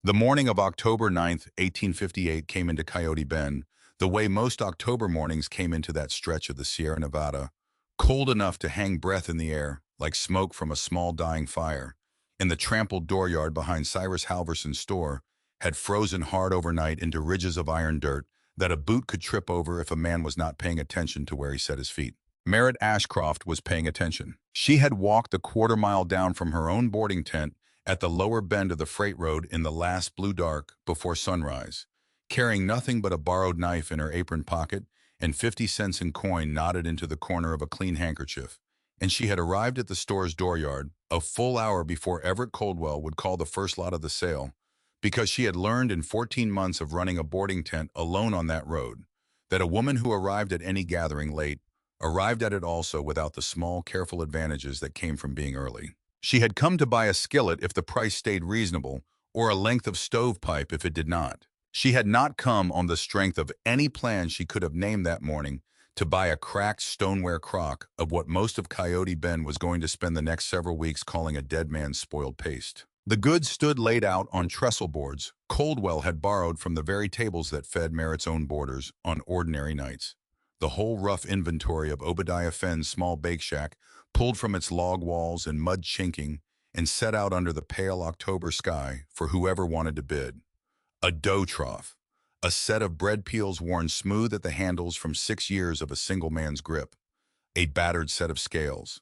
The morning of October 9th, 1858 came into Coyote Bend, the way most October mornings came into that stretch of the Sierra Nevada, cold enough to hang breath in the air, like smoke from a small dying fire. And the trampled dooryard behind Cyrus Halverson's store had frozen hard overnight into ridges of iron dirt that a boot could trip over if a man was not paying attention to where he set his feet. Merritt Ashcroft was paying attention. She had walked a quarter-mile down from her own boarding tent at the lower bend of the freight road in the last blue dark before sunrise, carrying nothing but a borrowed knife in her apron pocket and 50 cents in coin knotted into the corner of a clean handkerchief. And she had arrived at the store's dooryard a full hour before Everett Coldwell would call the first lot of the sale, because she had learned in 14 months of running a boarding tent alone on that road that a woman who arrived at any gathering late arrived at it also without the small, careful advantages that came from being early. She had come to buy a skillet if the price stayed reasonable, or a length of stovepipe if it did not. She had not come on the strength of any plan she could have named that morning to buy a cracked stoneware crock of what most of Coyote Bend was going to spend the next several weeks calling a dead man's spoiled paste. The goods stood laid out on trestle boards Coldwell had borrowed from the very tables that fed Merritt's own boarders on ordinary nights. The whole rough inventory of Obadiah Fenn's small bake shack, pulled from its log walls and mud chinking, and set out under the pale October sky for whoever wanted to bid. A dough trough, a set of bread peels worn smooth at the handles from 6 years of a single man's grip, a battered set of scales,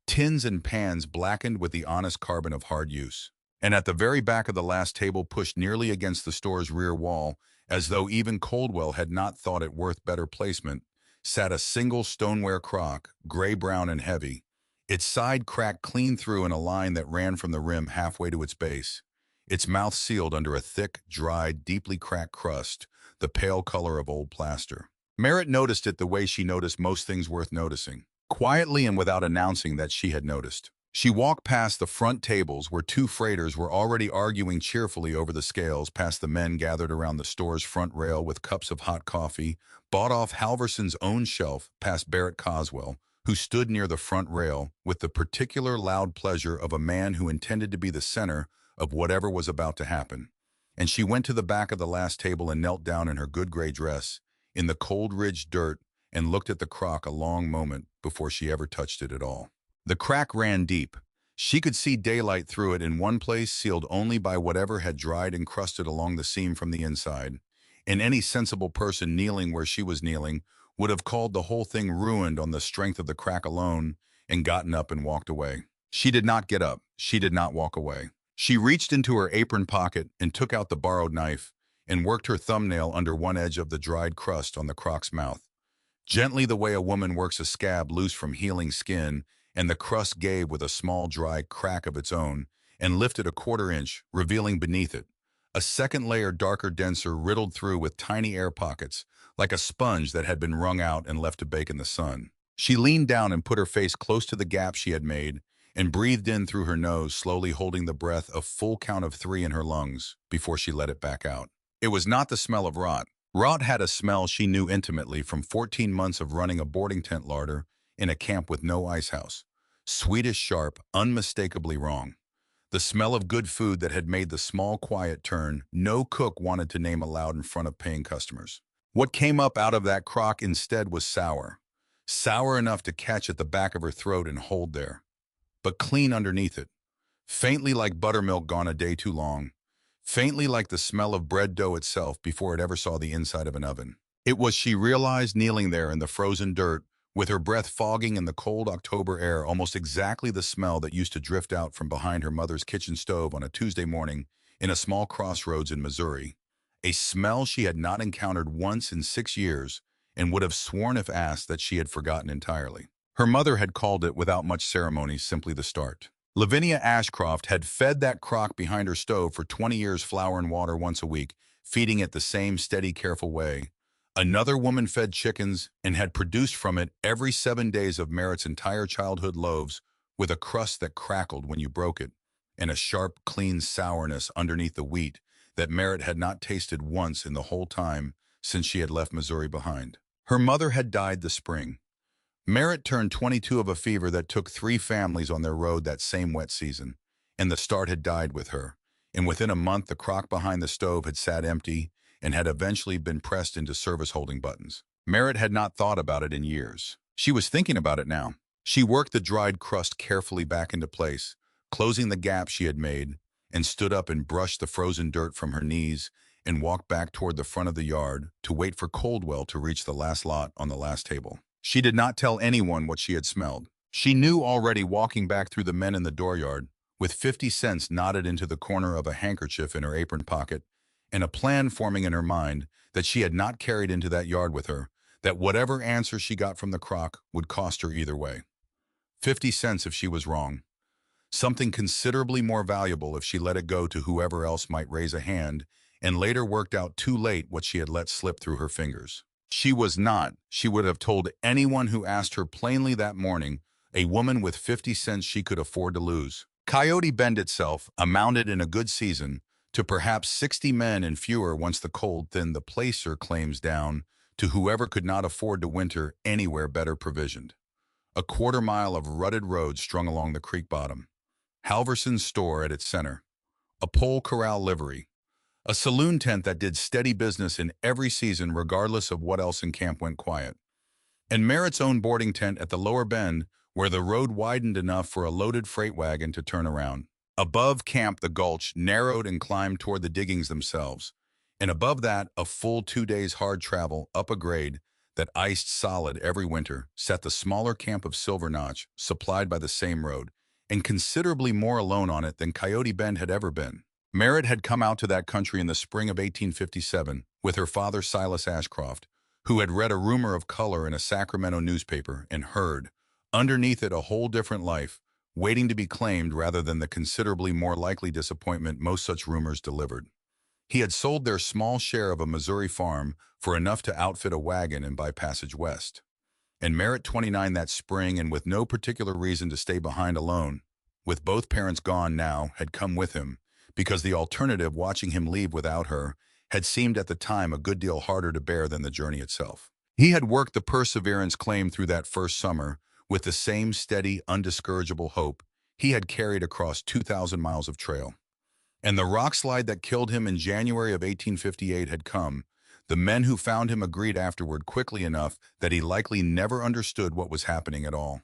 tins and pans blackened with the honest carbon of hard use. And at the very back of the last table, pushed nearly against the store's rear wall, as though even Coldwell had not thought it worth better placement, sat a single stoneware crock, gray-brown and heavy, its side cracked clean through in a line that ran from the rim halfway to its base, its mouth sealed under a thick, dried, deeply cracked crust, the pale color of old plaster. Merritt noticed it the way she noticed most things worth noticing, quietly and without announcing that she had noticed. She walked past the front tables where two freighters were already arguing cheerfully over the scales, past the men gathered around the store's front rail with cups of hot coffee, bought off Halverson's own shelf, past Barrett Coswell, who stood near the front rail with the particular loud pleasure of a man who intended to be the center of whatever was about to happen. And she went to the back of the last table and knelt down in her good gray dress, in the cold ridged dirt, and looked at the crock a long moment before she ever touched it at all. The crack ran deep. She could see daylight through it in one place, sealed only by whatever had dried and crusted along the seam from the inside. And any sensible person kneeling where she was kneeling would have called the whole thing ruined on the strength of the crack alone, and gotten up and walked away. She did not get up. She did not walk away. She reached into her apron pocket and took out the borrowed knife and worked her thumbnail under one edge of the dried crust on the crock's mouth. Gently, the way a woman works a scab loose from healing skin, and the crust gave with a small dry crack of its own, and lifted a quarter-inch, revealing beneath it a second layer, darker, denser, riddled through with tiny air pockets, like a sponge that had been wrung out and left to bake in the sun. She leaned down and put her face close to the gap she had made, and breathed in through her nose, slowly holding the breath a full count of 3 in her lungs before she let it back out. It was not the smell of rot. Rot had a smell she knew intimately from 14 months of running a boarding tent larder in a camp with no ice house. Sweetish, sharp, unmistakably wrong. The smell of good food that had made the small, quiet turn no cook wanted to name aloud in front of paying customers. What came up out of that crock instead was sour. Sour enough to catch at the back of her throat and hold there, but clean underneath it. Faintly like buttermilk gone a day too long. Faintly like the smell of bread dough itself before it ever saw the inside of an oven. It was, she realized, kneeling there in the frozen dirt, with her breath fogging in the cold October air, almost exactly the smell that used to drift out from behind her mother's kitchen stove on a Tuesday morning in a small crossroads in Missouri. A smell she had not encountered once in 6 years, and would have sworn if asked that she had forgotten entirely. Her mother had called it, without much ceremony, simply the start. Lavinia Ashcroft had fed that crock behind her stove for 20 years, flour and water once a week, feeding it the same steady, careful way. Another woman fed chickens and had produced from it every 7 days of Merritt's entire childhood loaves, with a crust that crackled when you broke it, and a sharp, clean sourness underneath the wheat that Merritt had not tasted once in the whole time since she had left Missouri behind. Her mother had died the spring. Merritt turned 22 of a fever that took 3 families on their road that same wet season, and the start had died with her. and within a month the crock behind the stove had sat empty and had eventually been pressed into service holding buttons. Merritt had not thought about it in years. She was thinking about it now. She worked the dried crust carefully back into place, closing the gap she had made, and stood up and brushed the frozen dirt from her knees and walked back toward the front of the yard to wait for Coldwell to reach the last lot on the last table. She did not tell anyone what she had smelled. She knew already walking back through the men in the dooryard, with 50 cents knotted into the corner of a handkerchief in her apron pocket, and a plan forming in her mind that she had not carried into that yard with her, that whatever answer she got from the crock would cost her either way. 50 cents if she was wrong. Something considerably more valuable if she let it go to whoever else might raise a hand, and later worked out too late what she had let slip through her fingers. She was not, she would have told anyone who asked her plainly that morning, a woman with 50 cents she could afford to lose. Coyote Bend itself amounted in a good season to perhaps 60 men and fewer once the cold thinned the placer claims down to whoever could not afford to winter anywhere better provisioned. A quarter-mile of rutted road strung along the creek bottom. Halverson's store at its center. A pole corral livery. A saloon tent that did steady business in every season regardless of what else in camp went quiet. And Merritt's own boarding tent at the lower bend where the road widened enough for a loaded freight wagon to turn around. Above camp, the gulch narrowed and climbed toward the diggings themselves. And above that, a full 2 days hard travel up a grade that iced solid every winter sat the smaller camp of Silver Notch, supplied by the same road, and considerably more alone on it than Coyote Bend had ever been. Merritt had come out to that country in the spring of 1857 with her father Silas Ashcroft, who had read a rumor of color in a Sacramento newspaper and heard, underneath it, a whole different life, waiting to be claimed rather than the considerably more likely disappointment most such rumors delivered. He had sold their small share of a Missouri farm for enough to outfit a wagon and buy passage west. And Merritt, 29 that spring, and with no particular reason to stay behind alone, with both parents gone now, had come with him, because the alternative, watching him leave without her, had seemed at the time a good deal harder to bear than the journey itself. He had worked the perseverance claim through that first summer with the same steady, undiscourageable hope he had carried across 2,000 miles of trail. And the rockslide that killed him in January of 1858 had come. The men who found him agreed afterward quickly enough that he likely never understood what was happening at all.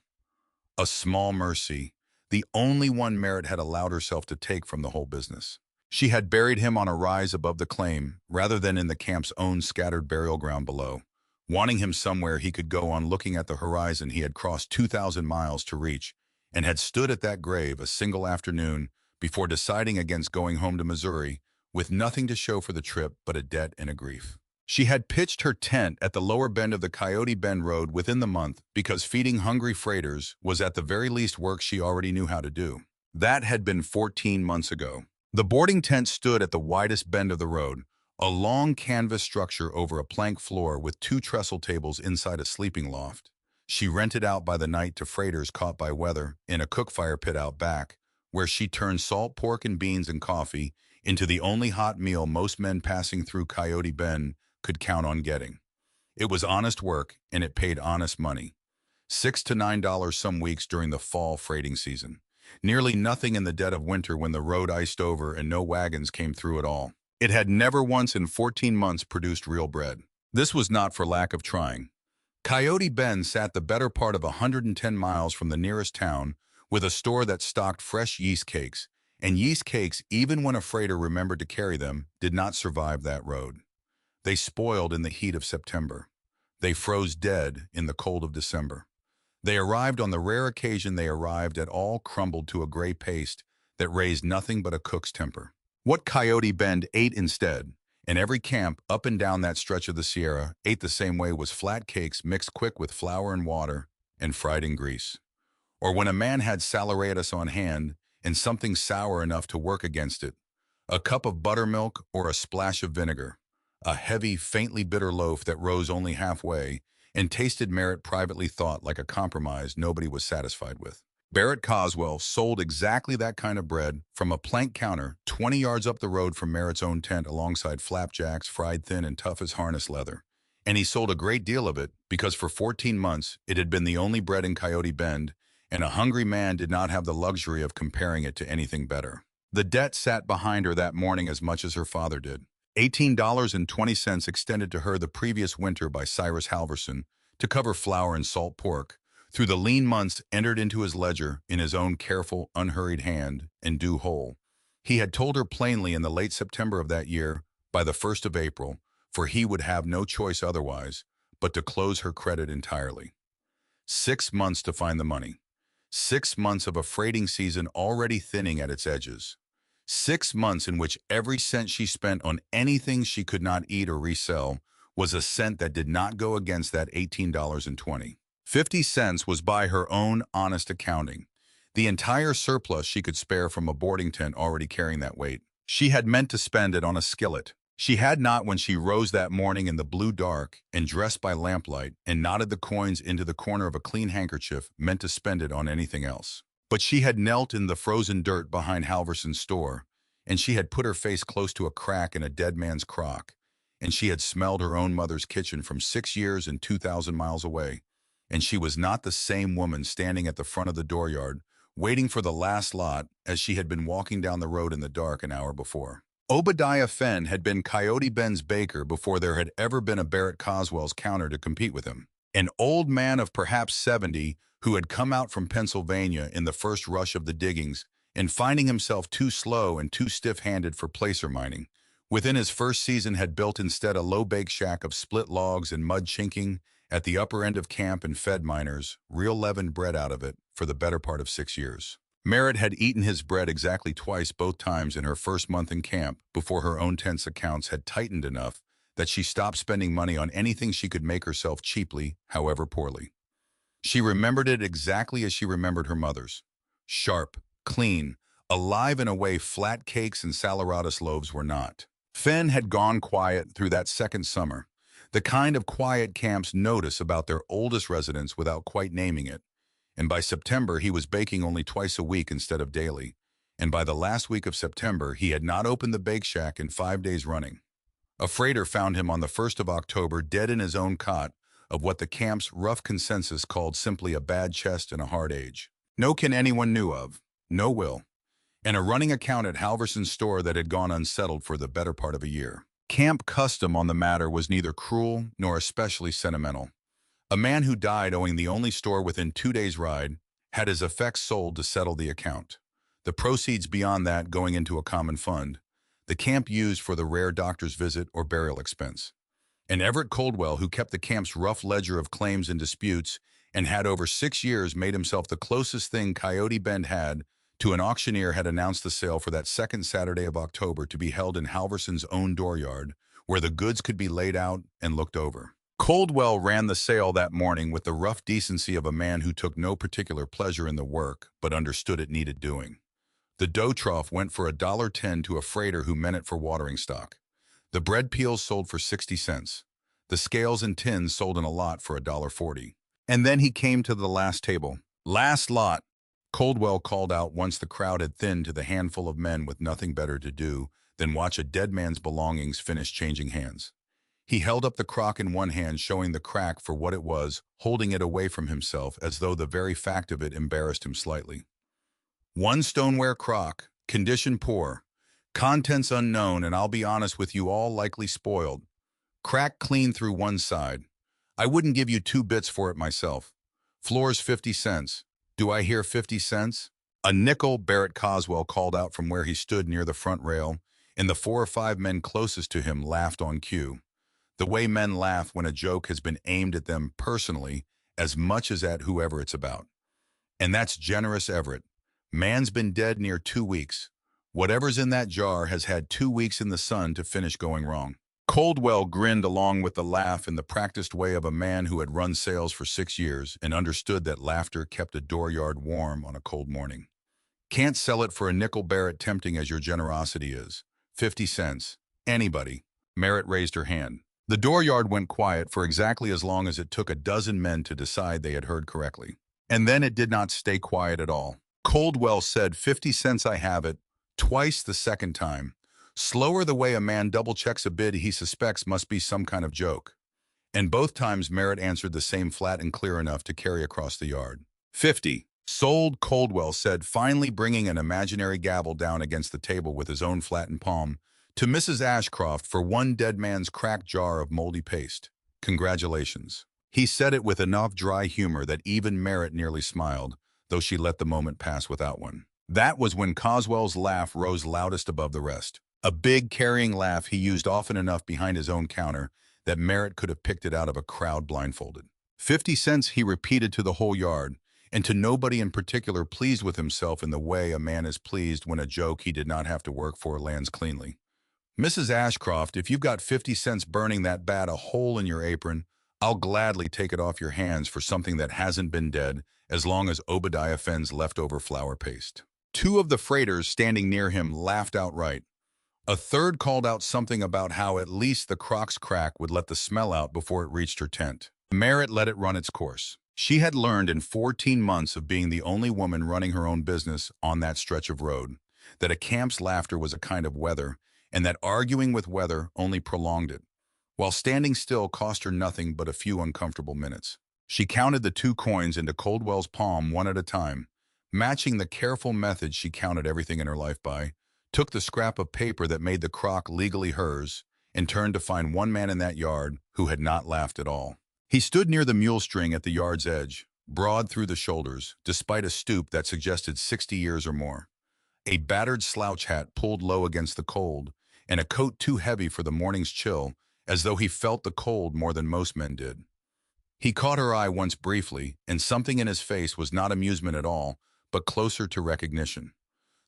A small mercy, the only one Merritt had allowed herself to take from the whole business. She had buried him on a rise above the claim, rather than in the camp's own scattered burial ground below, wanting him somewhere he could go on looking at the horizon he had crossed 2,000 miles to reach, and had stood at that grave a single afternoon before deciding against going home to Missouri, with nothing to show for the trip but a debt and a grief. She had pitched her tent at the lower bend of the Coyote Bend Road within the month because feeding hungry freighters was at the very least work she already knew how to do. That had been 14 months ago. The boarding tent stood at the widest bend of the road, a long canvas structure over a plank floor with 2 trestle tables inside a sleeping loft. She rented out by the night to freighters caught by weather in a cook fire pit out back, where she turned salt pork and beans and coffee into the only hot meal most men passing through Coyote Bend could count on getting. It was honest work, and it paid honest money. $6 to $9 some weeks during the fall freighting season. Nearly nothing in the dead of winter when the road iced over and no wagons came through at all. It had never once in 14 months produced real bread. This was not for lack of trying. Coyote Bend sat the better part of 110 miles from the nearest town, with a store that stocked fresh yeast cakes, and yeast cakes, even when a freighter remembered to carry them, did not survive that road. They spoiled in the heat of September. They froze dead in the cold of December. They arrived on the rare occasion they arrived at all crumbled to a gray paste that raised nothing but a cook's temper. What Coyote Bend ate instead, and every camp up and down that stretch of the Sierra ate the same way, was flat cakes mixed quick with flour and water and fried in grease. Or when a man had saleratus on hand and something sour enough to work against it, a cup of buttermilk or a splash of vinegar, a heavy, faintly bitter loaf that rose only halfway and tasted, Merritt privately thought, like a compromise nobody was satisfied with. Barrett Coswell sold exactly that kind of bread from a plank counter 20 yards up the road from Merritt's own tent alongside flapjacks fried thin and tough as harness leather. And he sold a great deal of it because for 14 months it had been the only bread in Coyote Bend, and a hungry man did not have the luxury of comparing it to anything better. The debt sat behind her that morning as much as her father did. $18.20 extended to her the previous winter by Cyrus Halverson to cover flour and salt pork. Through the lean months entered into his ledger in his own careful, unhurried hand and due whole. He had told her plainly in the late September of that year, by the 1st of April, for he would have no choice otherwise, but to close her credit entirely. 6 months to find the money. 6 months of a freighting season already thinning at its edges. 6 months in which every cent she spent on anything she could not eat or resell was a cent that did not go against that $18.20. 50 cents was by her own honest accounting. The entire surplus she could spare from a boarding tent already carrying that weight. She had meant to spend it on a skillet. She had not when she rose that morning in the blue dark and dressed by lamplight and knotted the coins into the corner of a clean handkerchief meant to spend it on anything else. But she had knelt in the frozen dirt behind Halverson's store, and she had put her face close to a crack in a dead man's crock, and she had smelled her own mother's kitchen from 6 years and 2,000 miles away, and she was not the same woman standing at the front of the dooryard, waiting for the last lot as she had been walking down the road in the dark an hour before. Obadiah Fenn had been Coyote Ben's baker before there had ever been a Barrett Coswell's counter to compete with him. An old man of perhaps 70 who had come out from Pennsylvania in the first rush of the diggings and finding himself too slow and too stiff-handed for placer mining, within his first season had built instead a low-bake shack of split logs and mud chinking at the upper end of camp and fed miners, real leavened bread out of it, for the better part of 6 years. Merritt had eaten his bread exactly twice both times in her first month in camp before her own tent's accounts had tightened enough that she stopped spending money on anything she could make herself cheaply, however poorly. She remembered it exactly as she remembered her mother's. Sharp, clean, alive in a way flat cakes and saleratus loaves were not. Fenn had gone quiet through that second summer, the kind of quiet camps notice about their oldest residents without quite naming it. And by September, he was baking only twice a week instead of daily. And by the last week of September, he had not opened the bake shack in 5 days running. A freighter found him on the 1st of October dead in his own cot of what the camp's rough consensus called simply a bad chest and a hard age. No kin anyone knew of, no will, and a running account at Halverson's store that had gone unsettled for the better part of a year. Camp custom on the matter was neither cruel nor especially sentimental. A man who died owing the only store within 2 days' ride had his effects sold to settle the account. The proceeds beyond that going into a common fund, the camp used for the rare doctor's visit or burial expense. And Everett Coldwell, who kept the camp's rough ledger of claims and disputes and had over 6 years made himself the closest thing Coyote Bend had to an auctioneer, had announced the sale for that second Saturday of October to be held in Halverson's own dooryard, where the goods could be laid out and looked over. Coldwell ran the sale that morning with the rough decency of a man who took no particular pleasure in the work, but understood it needed doing. The dough trough went for $1.10 to a freighter who meant it for watering stock. The bread peels sold for 60 cents. The scales and tins sold in a lot for $1.40. And then he came to the last table. "Last lot," Coldwell called out once the crowd had thinned to the handful of men with nothing better to do than watch a dead man's belongings finish changing hands. He held up the crock in one hand, showing the crack for what it was, holding it away from himself as though the very fact of it embarrassed him slightly. "One stoneware crock, condition poor, contents unknown, and I'll be honest with you all, likely spoiled. Cracked clean through one side. I wouldn't give you 2 bits for it myself. Floor's 50 cents. Do I hear 50 cents? A nickel," Barrett Coswell called out from where he stood near the front rail, and the 4 or 5 men closest to him laughed on cue. The way men laugh when a joke has been aimed at them personally as much as at whoever it's about. And that's generous Everett. Man's been dead near 2 weeks. Whatever's in that jar has had 2 weeks in the sun to finish going wrong. Coldwell grinned along with the laugh in the practiced way of a man who had run sales for 6 years and understood that laughter kept a dooryard warm on a cold morning. "Can't sell it for a nickel, Barrett, tempting as your generosity is. 50 cents. Anybody?" Merritt raised her hand. The dooryard went quiet for exactly as long as it took a dozen men to decide they had heard correctly. And then it did not stay quiet at all. Coldwell said, 50 cents I have it, twice the second time. Slower the way a man double-checks a bid he suspects must be some kind of joke. And both times Merritt answered the same flat and clear enough to carry across the yard. 50. Sold, Coldwell said, finally bringing an imaginary gavel down against the table with his own flattened palm, to Mrs. Ashcroft for one dead man's cracked jar of moldy paste. Congratulations. He said it with enough dry humor that even Merritt nearly smiled, though she let the moment pass without one. That was when Coswell's laugh rose loudest above the rest. A big, carrying laugh he used often enough behind his own counter that Merritt could have picked it out of a crowd blindfolded. 50 cents, he repeated to the whole yard, and to nobody in particular, pleased with himself in the way a man is pleased when a joke he did not have to work for lands cleanly. Mrs. Ashcroft, if you've got 50 cents burning that bad a hole in your apron, I'll gladly take it off your hands for something that hasn't been dead, as long as Obadiah Fenn's leftover flour paste. Two of the freighters standing near him laughed outright. A third called out something about how at least the Crock's crack would let the smell out before it reached her tent. Merritt let it run its course. She had learned in 14 months of being the only woman running her own business on that stretch of road that a camp's laughter was a kind of weather, and that arguing with weather only prolonged it, while standing still cost her nothing but a few uncomfortable minutes. She counted the 2 coins into Coldwell's palm one at a time, matching the careful method she counted everything in her life by, took the scrap of paper that made the crock legally hers, and turned to find one man in that yard who had not laughed at all. He stood near the mule string at the yard's edge, broad through the shoulders, despite a stoop that suggested 60 years or more. A battered slouch hat pulled low against the cold, and a coat too heavy for the morning's chill, as though he felt the cold more than most men did. He caught her eye once briefly, and something in his face was not amusement at all, but closer to recognition.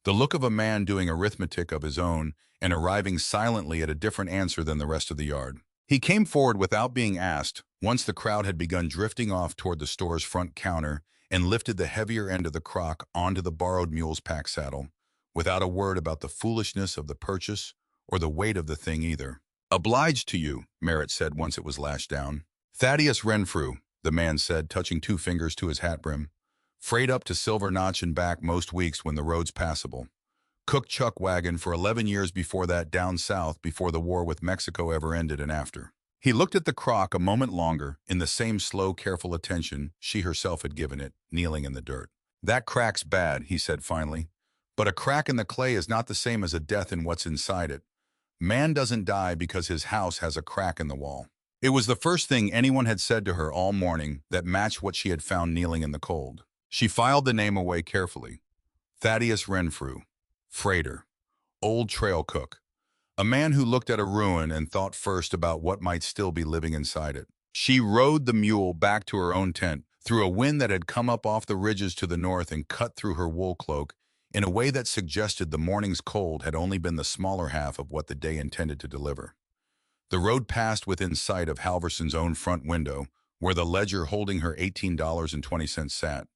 The look of a man doing arithmetic of his own and arriving silently at a different answer than the rest of the yard. He came forward without being asked, once the crowd had begun drifting off toward the store's front counter, and lifted the heavier end of the crock onto the borrowed mule's pack saddle, without a word about the foolishness of the purchase or the weight of the thing either. "Obliged to you," Merritt said once it was lashed down. "Thaddeus Renfrew," the man said, touching 2 fingers to his hat brim. "Freight up to Silver Notch and back most weeks when the road's passable. Cook chuck wagon for 11 years before that down south, before the war with Mexico ever ended and after." He looked at the crock a moment longer in the same slow, careful attention she herself had given it, kneeling in the dirt. "That crack's bad," he said finally. "But a crack in the clay is not the same as a death in what's inside it. Man doesn't die because his house has a crack in the wall." It was the first thing anyone had said to her all morning that matched what she had found kneeling in the cold. She filed the name away carefully. Thaddeus Renfrew, freighter, old trail cook. A man who looked at a ruin and thought first about what might still be living inside it. She rode the mule back to her own tent, through a wind that had come up off the ridges to the north and cut through her wool cloak, in a way that suggested the morning's cold had only been the smaller half of what the day intended to deliver. The road passed within sight of Halverson's own front window, where the ledger holding her $18.20 sat.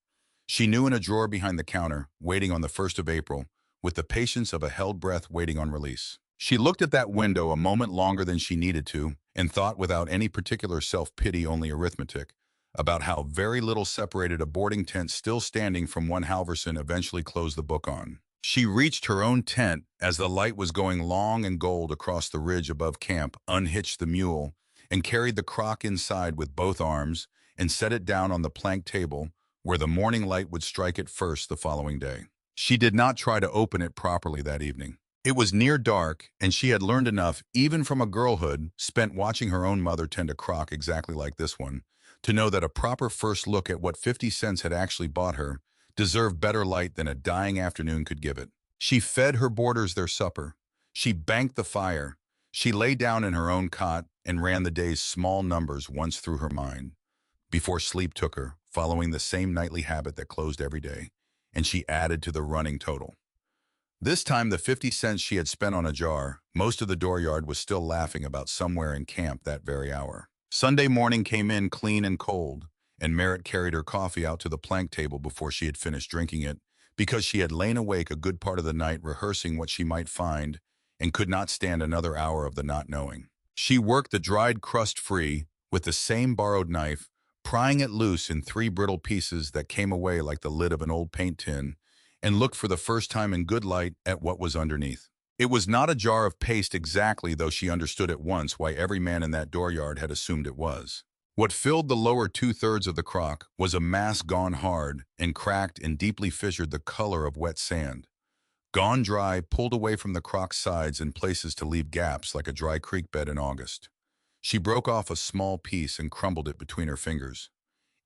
She knew in a drawer behind the counter, waiting on the 1st of April, with the patience of a held breath waiting on release. She looked at that window a moment longer than she needed to, and thought without any particular self-pity, only arithmetic, about how very little separated a boarding tent still standing from one Halverson eventually closed the book on. She reached her own tent as the light was going long and gold across the ridge above camp, unhitched the mule, and carried the crock inside with both arms, and set it down on the plank table, where the morning light would strike it first the following day. She did not try to open it properly that evening. It was near dark, and she had learned enough, even from a girlhood spent watching her own mother tend a crock exactly like this one, to know that a proper first look at what 50 cents had actually bought her deserved better light than a dying afternoon could give it. She fed her boarders their supper. She banked the fire. She lay down in her own cot and ran the day's small numbers once through her mind, before sleep took her, following the same nightly habit that closed every day, and she added to the running total. This time, the 50 cents she had spent on a jar, most of the dooryard was still laughing about somewhere in camp that very hour. Sunday morning came in clean and cold, and Merritt carried her coffee out to the plank table before she had finished drinking it, because she had lain awake a good part of the night rehearsing what she might find, and could not stand another hour of the not knowing. She worked the dried crust free, with the same borrowed knife, prying it loose in 3 brittle pieces that came away like the lid of an old paint tin, and looked for the first time in good light at what was underneath. It was not a jar of paste exactly, though she understood at once why every man in that dooryard had assumed it was. What filled the lower two-thirds of the crock was a mass gone hard and cracked and deeply fissured the color of wet sand. Gone dry, pulled away from the crock's sides in places to leave gaps like a dry creek bed in August. She broke off a small piece and crumbled it between her fingers.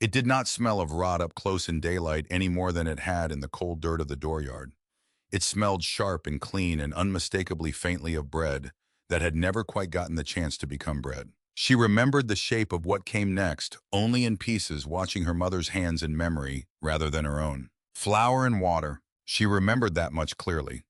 It did not smell of rot up close in daylight any more than it had in the cold dirt of the dooryard. It smelled sharp and clean and unmistakably faintly of bread that had never quite gotten the chance to become bread. She remembered the shape of what came next, only in pieces, watching her mother's hands in memory rather than her own. Flour and water. She remembered that much clearly.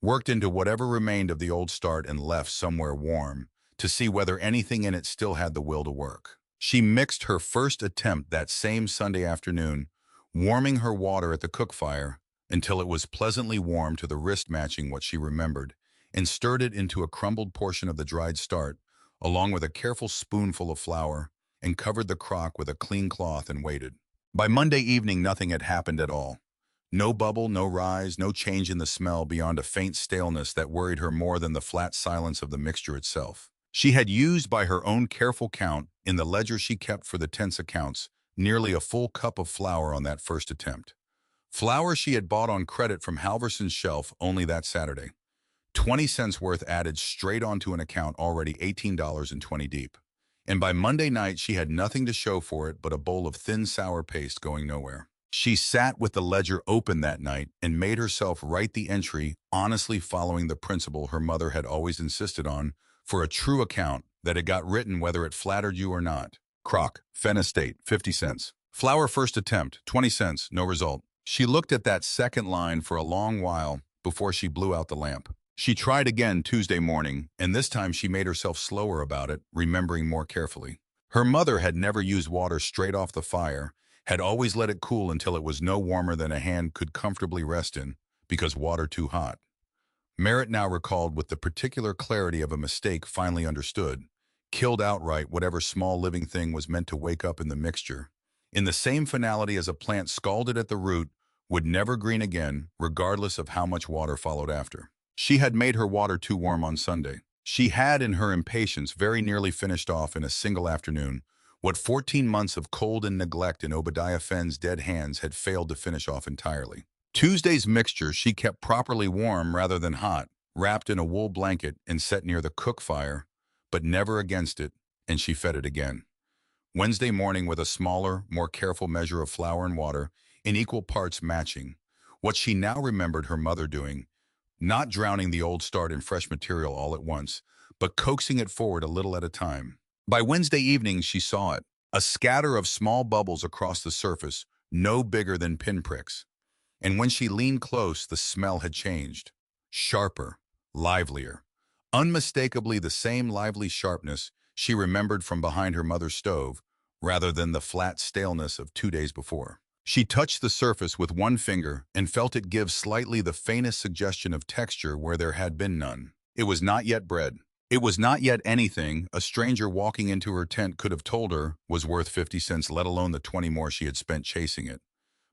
Worked into whatever remained of the old start and left somewhere warm to see whether anything in it still had the will to work. She mixed her first attempt that same Sunday afternoon, warming her water at the cook fire until it was pleasantly warm to the wrist matching what she remembered, and stirred it into a crumbled portion of the dried start, along with a careful spoonful of flour, and covered the crock with a clean cloth and waited. By Monday evening, nothing had happened at all. No bubble, no rise, no change in the smell beyond a faint staleness that worried her more than the flat silence of the mixture itself. She had used, by her own careful count, in the ledger she kept for the tense accounts, nearly a full cup of flour on that first attempt. Flour she had bought on credit from Halverson's shelf only that Saturday. 20 cents worth added straight onto an account already $18.20 deep. And by Monday night, she had nothing to show for it but a bowl of thin sour paste going nowhere. She sat with the ledger open that night and made herself write the entry, honestly following the principle her mother had always insisted on for a true account, that it got written whether it flattered you or not. Crock, Fen Estate, 50 cents. Flour first attempt, 20 cents, no result. She looked at that second line for a long while before she blew out the lamp. She tried again Tuesday morning, and this time she made herself slower about it, remembering more carefully. Her mother had never used water straight off the fire, had always let it cool until it was no warmer than a hand could comfortably rest in, because water too hot. Merritt now recalled with the particular clarity of a mistake finally understood, killed outright whatever small living thing was meant to wake up in the mixture. In the same finality as a plant scalded at the root would never green again, regardless of how much water followed after. She had made her water too warm on Sunday. She had, in her impatience, very nearly finished off in a single afternoon what 14 months of cold and neglect in Obadiah Fenn's dead hands had failed to finish off entirely. Tuesday's mixture she kept properly warm rather than hot, wrapped in a wool blanket and set near the cook fire, but never against it, and she fed it again. Wednesday morning, with a smaller, more careful measure of flour and water, in equal parts matching, what she now remembered her mother doing, not drowning the old start in fresh material all at once, but coaxing it forward a little at a time. By Wednesday evening, she saw it, a scatter of small bubbles across the surface, no bigger than pinpricks. And when she leaned close, the smell had changed. Sharper, livelier. Unmistakably the same lively sharpness she remembered from behind her mother's stove, rather than the flat staleness of 2 days before. She touched the surface with one finger and felt it give slightly the faintest suggestion of texture where there had been none. It was not yet bread. It was not yet anything a stranger walking into her tent could have told her was worth 50 cents, let alone the 20 more she had spent chasing it.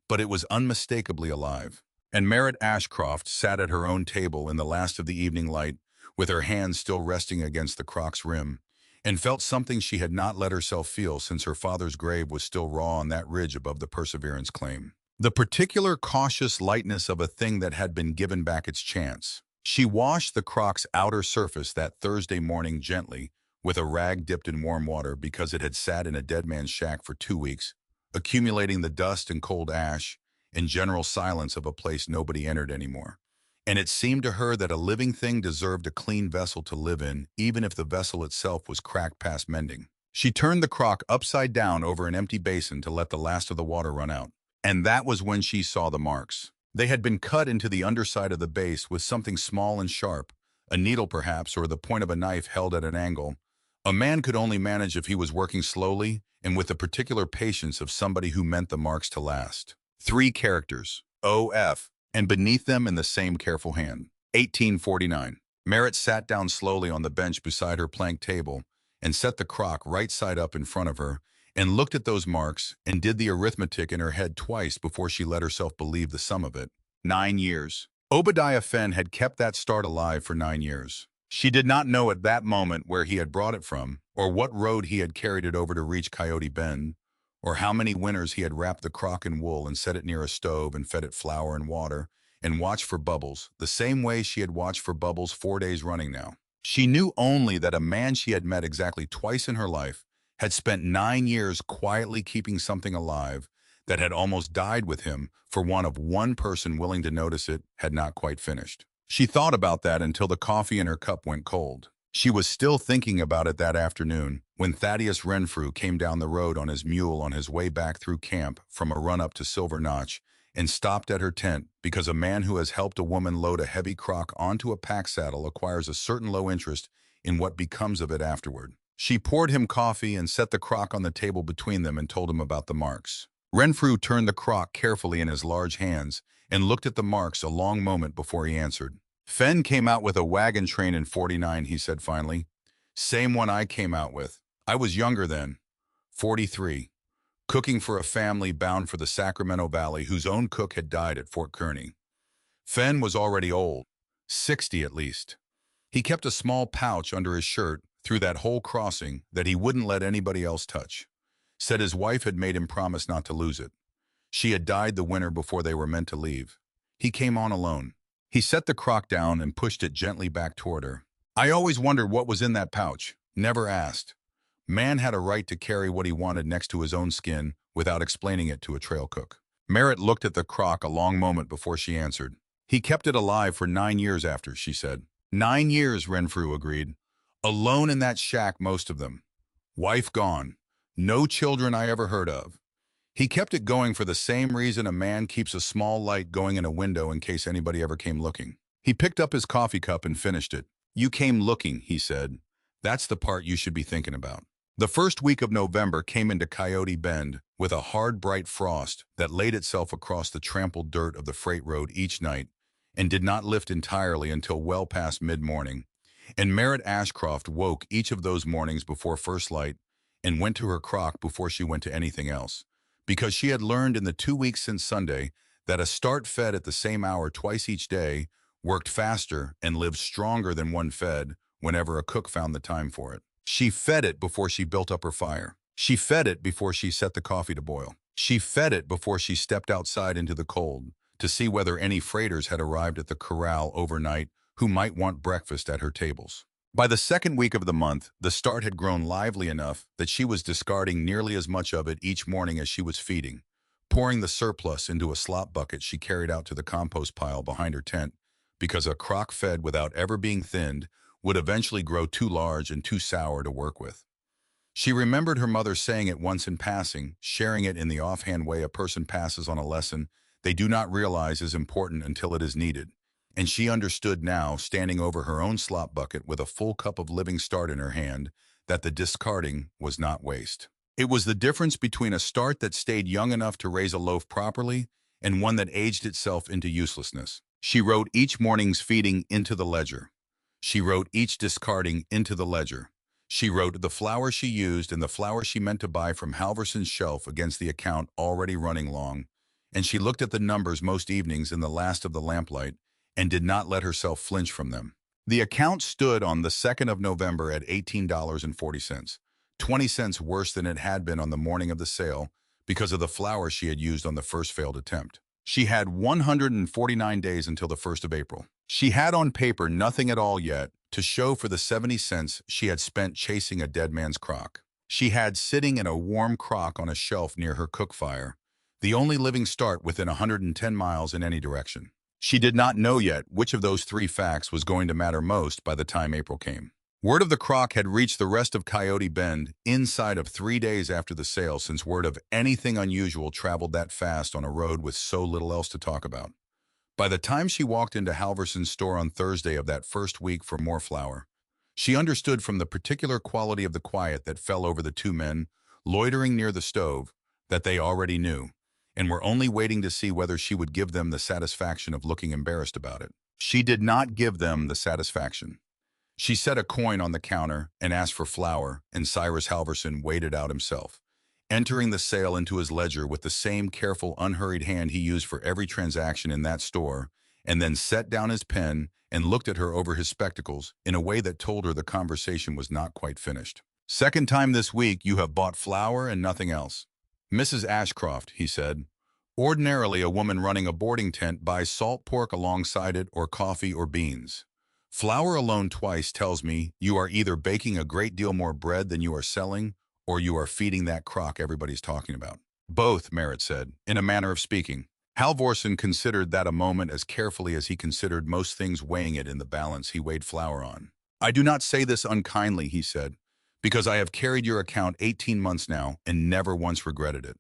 But it was unmistakably alive. And Merritt Ashcroft sat at her own table in the last of the evening light, with her hands still resting against the crock's rim, and felt something she had not let herself feel since her father's grave was still raw on that ridge above the Perseverance claim. The particular cautious lightness of a thing that had been given back its chance. She washed the crock's outer surface that Thursday morning gently, with a rag dipped in warm water because it had sat in a dead man's shack for 2 weeks, accumulating the dust and cold ash and general silence of a place nobody entered anymore. And it seemed to her that a living thing deserved a clean vessel to live in, even if the vessel itself was cracked past mending. She turned the crock upside down over an empty basin to let the last of the water run out. And that was when she saw the marks. They had been cut into the underside of the base with something small and sharp, a needle perhaps, or the point of a knife held at an angle. A man could only manage if he was working slowly and with the particular patience of somebody who meant the marks to last. 3 characters, O.F., and beneath them in the same careful hand. 1849. Merritt sat down slowly on the bench beside her plank table and set the crock right side up in front of her and looked at those marks and did the arithmetic in her head twice before she let herself believe the sum of it. 9 years. Obadiah Fenn had kept that start alive for 9 years. She did not know at that moment where he had brought it from or what road he had carried it over to reach Coyote Bend, or how many winters he had wrapped the crock in wool and set it near a stove and fed it flour and water and watched for bubbles, the same way she had watched for bubbles 4 days running now. She knew only that a man she had met exactly twice in her life had spent 9 years quietly keeping something alive that had almost died with him for want of one person willing to notice it had not quite finished. She thought about that until the coffee in her cup went cold. She was still thinking about it that afternoon when Thaddeus Renfrew came down the road on his mule on his way back through camp from a run-up to Silver Notch and stopped at her tent because a man who has helped a woman load a heavy crock onto a pack saddle acquires a certain low interest in what becomes of it afterward. She poured him coffee and set the crock on the table between them and told him about the marks. Renfrew turned the crock carefully in his large hands and looked at the marks a long moment before he answered. Fenn came out with a wagon train in '49, he said finally. Same one I came out with. I was younger then, 43, cooking for a family bound for the Sacramento Valley whose own cook had died at Fort Kearny. Fenn was already old, 60 at least. He kept a small pouch under his shirt through that whole crossing that he wouldn't let anybody else touch. Said his wife had made him promise not to lose it. She had died the winter before they were meant to leave. He came on alone. He set the crock down and pushed it gently back toward her. I always wondered what was in that pouch. Never asked. Man had a right to carry what he wanted next to his own skin without explaining it to a trail cook. Merritt looked at the crock a long moment before she answered. He kept it alive for 9 years after, she said. 9 years, Renfrew agreed. Alone in that shack, most of them. Wife gone. No children I ever heard of. He kept it going for the same reason a man keeps a small light going in a window in case anybody ever came looking. He picked up his coffee cup and finished it. You came looking, he said. That's the part you should be thinking about. The first week of November came into Coyote Bend with a hard, bright frost that laid itself across the trampled dirt of the freight road each night and did not lift entirely until well past mid-morning. And Merritt Ashcroft woke each of those mornings before first light and went to her crock before she went to anything else, because she had learned in the 2 weeks since Sunday that a start fed at the same hour twice each day worked faster and lived stronger than one fed whenever a cook found the time for it. She fed it before she built up her fire. She fed it before she set the coffee to boil. She fed it before she stepped outside into the cold to see whether any freighters had arrived at the corral overnight who might want breakfast at her tables. By the second week of the month, the start had grown lively enough that she was discarding nearly as much of it each morning as she was feeding, pouring the surplus into a slop bucket she carried out to the compost pile behind her tent, because a crock fed without ever being thinned would eventually grow too large and too sour to work with. She remembered her mother saying it once in passing, sharing it in the offhand way a person passes on a lesson they do not realize is important until it is needed. And she understood now, standing over her own slop bucket with a full cup of living start in her hand, that the discarding was not waste. It was the difference between a start that stayed young enough to raise a loaf properly and one that aged itself into uselessness. She wrote each morning's feeding into the ledger. She wrote each discarding into the ledger. She wrote the flour she used and the flour she meant to buy from Halverson's shelf against the account already running long, and she looked at the numbers most evenings in the last of the lamplight and did not let herself flinch from them. The account stood on the 2nd of November at $18.40, 20 cents worse than it had been on the morning of the sale because of the flour she had used on the first failed attempt. She had 149 days until the 1st of April. She had on paper nothing at all yet to show for the 70 cents she had spent chasing a dead man's crock. She had sitting in a warm crock on a shelf near her cook fire, the only living start within 110 miles in any direction. She did not know yet which of those three facts was going to matter most by the time April came. Word of the crock had reached the rest of Coyote Bend inside of 3 days after the sale, since word of anything unusual traveled that fast on a road with so little else to talk about. By the time she walked into Halverson's store on Thursday of that first week for more flour, she understood from the particular quality of the quiet that fell over the two men loitering near the stove that they already knew, and were only waiting to see whether she would give them the satisfaction of looking embarrassed about it. She did not give them the satisfaction. She set a coin on the counter and asked for flour, and Cyrus Halverson weighed it out himself, entering the sale into his ledger with the same careful, unhurried hand he used for every transaction in that store, and then set down his pen and looked at her over his spectacles in a way that told her the conversation was not quite finished. Second time this week you have bought flour and nothing else. Mrs. Ashcroft, he said. Ordinarily, a woman running a boarding tent buys salt pork alongside it or coffee or beans. Flour alone twice tells me you are either baking a great deal more bread than you are selling, or you are feeding that crock everybody's talking about. Both, Merritt said, in a manner of speaking. Halvorson considered that a moment as carefully as he considered most things, weighing it in the balance he weighed flour on. I do not say this unkindly, he said, because I have carried your account 18 months now and never once regretted it.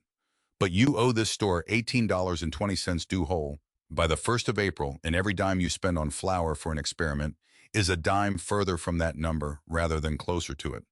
But you owe this store $18.20 due whole by the 1st of April, and every dime you spend on flour for an experiment is a dime further from that number rather than closer to it.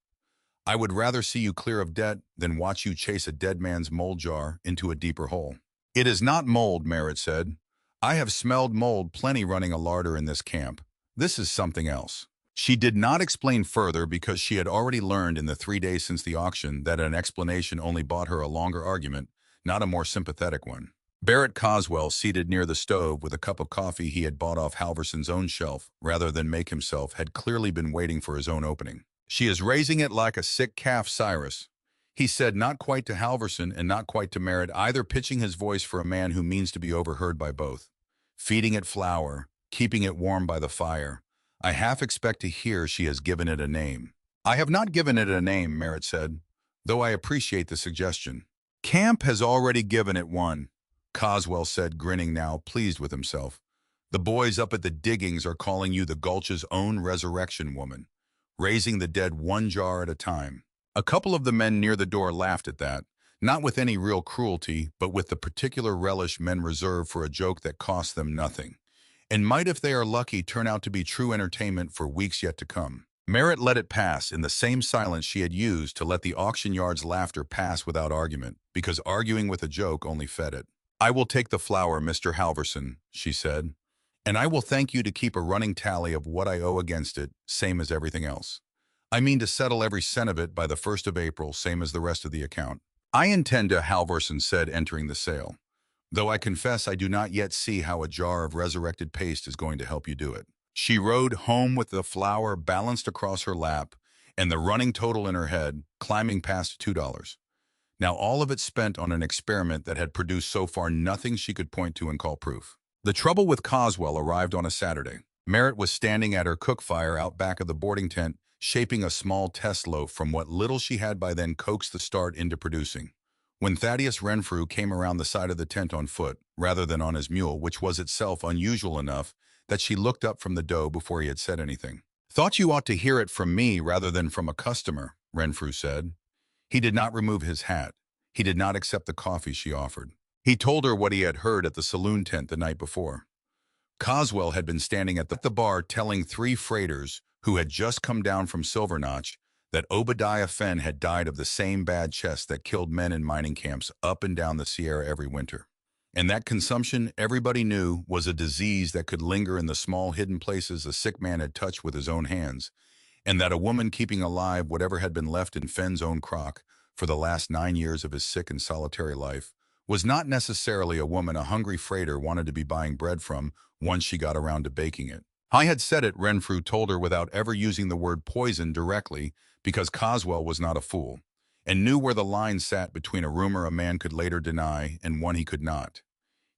I would rather see you clear of debt than watch you chase a dead man's mold jar into a deeper hole. It is not mold, Merritt said. I have smelled mold plenty running a larder in this camp. This is something else. She did not explain further because she had already learned in the 3 days since the auction that an explanation only bought her a longer argument, not a more sympathetic one. Barrett Coswell, seated near the stove with a cup of coffee he had bought off Halverson's own shelf rather than make himself, had clearly been waiting for his own opening. She is raising it like a sick calf, Cyrus, he said, not quite to Halverson and not quite to Merritt either, pitching his voice for a man who means to be overheard by both. Feeding it flour, keeping it warm by the fire. I half expect to hear she has given it a name. I have not given it a name, Merritt said, though I appreciate the suggestion. Camp has already given it one, Coswell said, grinning now, pleased with himself. The boys up at the diggings are calling you the Gulch's own resurrection woman, raising the dead one jar at a time. A couple of the men near the door laughed at that, not with any real cruelty, but with the particular relish men reserve for a joke that costs them nothing, and might, if they are lucky, turn out to be true entertainment for weeks yet to come. Merritt let it pass in the same silence she had used to let the auction yard's laughter pass without argument, because arguing with a joke only fed it. I will take the flour, Mr. Halverson, she said, and I will thank you to keep a running tally of what I owe against it, same as everything else. I mean to settle every cent of it by the 1st of April, same as the rest of the account. I intend to, Halverson said, entering the sale, though I confess I do not yet see how a jar of resurrected paste is going to help you do it. She rode home with the flour balanced across her lap and the running total in her head, climbing past $2. Now all of it spent on an experiment that had produced so far nothing she could point to and call proof. The trouble with Coswell arrived on a Saturday. Merritt was standing at her cook fire out back of the boarding tent, shaping a small test loaf from what little she had by then coaxed the start into producing, when Thaddeus Renfrew came around the side of the tent on foot, rather than on his mule, which was itself unusual enough that she looked up from the dough before he had said anything. Thought you ought to hear it from me rather than from a customer, Renfrew said. He did not remove his hat. He did not accept the coffee she offered. He told her what he had heard at the saloon tent the night before. Coswell had been standing at the bar telling 3 freighters who had just come down from Silver Notch that Obadiah Fenn had died of the same bad chest that killed men in mining camps up and down the Sierra every winter. And that consumption, everybody knew, was a disease that could linger in the small hidden places a sick man had touched with his own hands, and that a woman keeping alive whatever had been left in Fenn's own crock for the last 9 years of his sick and solitary life was not necessarily a woman a hungry freighter wanted to be buying bread from once she got around to baking it. I had said it, Renfrew told her without ever using the word poison directly, because Coswell was not a fool, and knew where the line sat between a rumor a man could later deny and one he could not.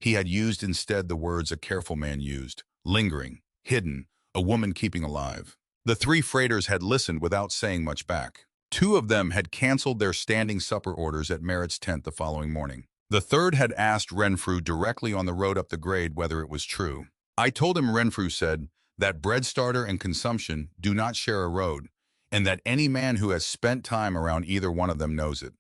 He had used instead the words a careful man used, lingering, hidden, a woman keeping alive. The 3 freighters had listened without saying much back. 2 of them had canceled their standing supper orders at Merritt's tent the following morning. The 3rd had asked Renfrew directly on the road up the grade whether it was true. I told him, Renfrew said, that bread starter and consumption do not share a road, and that any man who has spent time around either one of them knows it.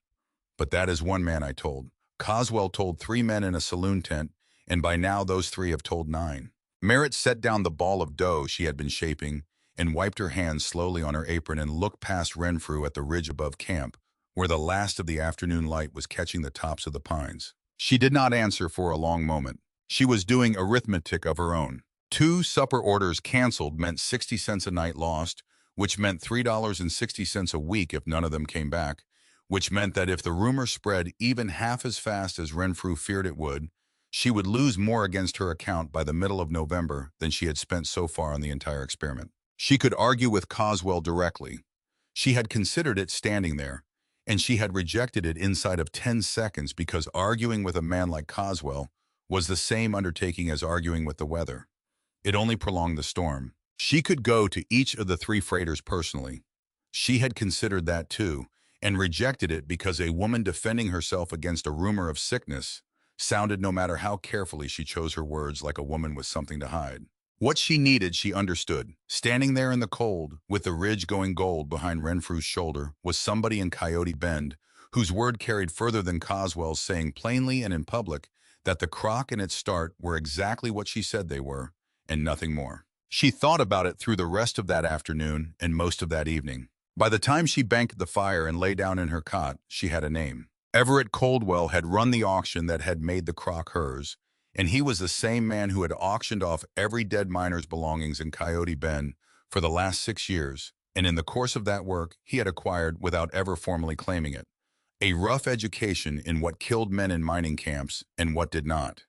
But that is one man, I told. Coswell told 3 men in a saloon tent, and by now those 3 have told 9. Merritt set down the ball of dough she had been shaping and wiped her hands slowly on her apron and looked past Renfrew at the ridge above camp, where the last of the afternoon light was catching the tops of the pines. She did not answer for a long moment. She was doing arithmetic of her own. 2 supper orders canceled meant 60 cents a night lost, which meant $3.60 a week if none of them came back, which meant that if the rumor spread even half as fast as Renfrew feared it would, she would lose more against her account by the middle of November than she had spent so far on the entire experiment. She could argue with Coswell directly. She had considered it standing there, and she had rejected it inside of 10 seconds because arguing with a man like Coswell was the same undertaking as arguing with the weather. It only prolonged the storm. She could go to each of the three freighters personally. She had considered that too, and rejected it because a woman defending herself against a rumor of sickness sounded, no matter how carefully she chose her words, like a woman with something to hide. What she needed, she understood. Standing there in the cold, with the ridge going gold behind Renfrew's shoulder, was somebody in Coyote Bend whose word carried further than Coswell's, saying plainly and in public that the Crock and its start were exactly what she said they were, and nothing more. She thought about it through the rest of that afternoon and most of that evening. By the time she banked the fire and lay down in her cot, she had a name. Everett Coldwell had run the auction that had made the Crock hers, and he was the same man who had auctioned off every dead miner's belongings in Coyote Bend for the last 6 years, and in the course of that work, he had acquired, without ever formally claiming it, a rough education in what killed men in mining camps and what did not.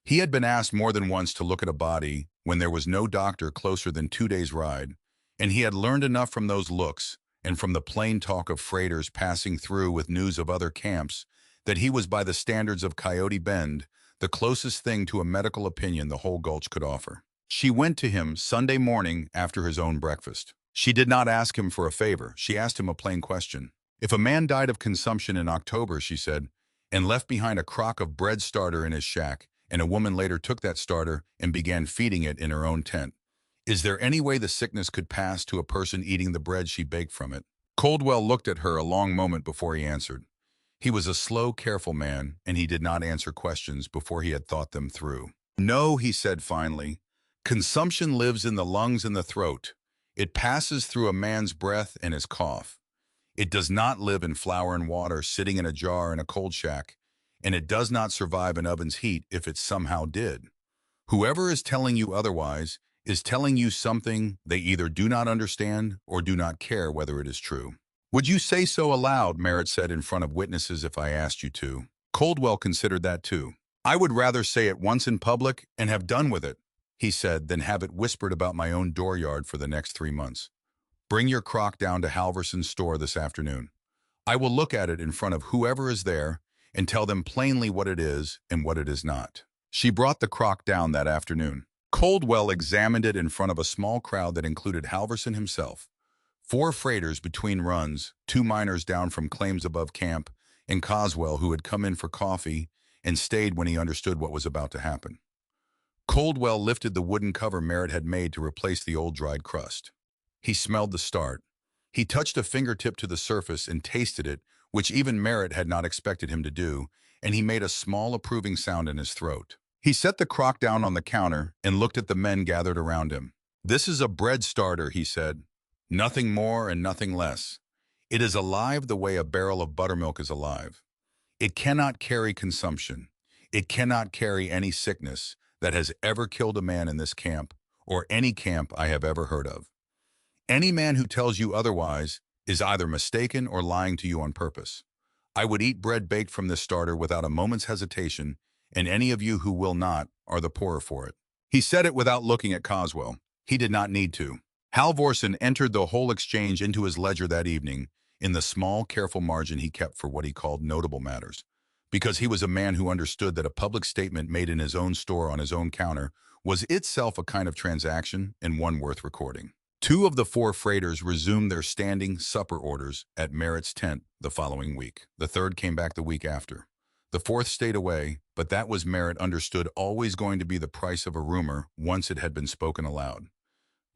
He had been asked more than once to look at a body when there was no doctor closer than 2 days' ride, and he had learned enough from those looks and from the plain talk of freighters passing through with news of other camps that he was, by the standards of Coyote Bend, the closest thing to a medical opinion the whole gulch could offer. She went to him Sunday morning after his own breakfast. She did not ask him for a favor. She asked him a plain question. If a man died of consumption in October, she said, and left behind a crock of bread starter in his shack, and a woman later took that starter and began feeding it in her own tent, is there any way the sickness could pass to a person eating the bread she baked from it? Coldwell looked at her a long moment before he answered. He was a slow, careful man, and he did not answer questions before he had thought them through. No, he said finally. Consumption lives in the lungs and the throat. It passes through a man's breath and his cough. It does not live in flour and water sitting in a jar in a cold shack, and it does not survive an oven's heat if it somehow did. Whoever is telling you otherwise is telling you something they either do not understand or do not care whether it is true. Would you say so aloud, Merritt said, in front of witnesses, if I asked you to? Coldwell considered that too. I would rather say it once in public and have done with it, he said, than have it whispered about my own dooryard for the next 3 months. Bring your crock down to Halverson's store this afternoon. I will look at it in front of whoever is there and tell them plainly what it is and what it is not. She brought the crock down that afternoon. Coldwell examined it in front of a small crowd that included Halverson himself, 4 freighters between runs, 2 miners down from claims above camp, and Coswell, who had come in for coffee and stayed when he understood what was about to happen. Coldwell lifted the wooden cover Merritt had made to replace the old dried crust. He smelled the start. He touched a fingertip to the surface and tasted it, which even Merritt had not expected him to do, and he made a small approving sound in his throat. He set the crock down on the counter and looked at the men gathered around him. This is a bread starter, he said. Nothing more and nothing less. It is alive the way a barrel of buttermilk is alive. It cannot carry consumption. It cannot carry any sickness that has ever killed a man in this camp or any camp I have ever heard of. Any man who tells you otherwise is either mistaken or lying to you on purpose. I would eat bread baked from this starter without a moment's hesitation, and any of you who will not are the poorer for it. He said it without looking at Coswell. He did not need to. Halvorson entered the whole exchange into his ledger that evening in the small, careful margin he kept for what he called notable matters, because he was a man who understood that a public statement made in his own store on his own counter was itself a kind of transaction and one worth recording. 2 of the 4 freighters resumed their standing supper orders at Merritt's tent the following week. The 3rd came back the week after. The 4th stayed away, but that was, Merritt understood, always going to be the price of a rumor once it had been spoken aloud.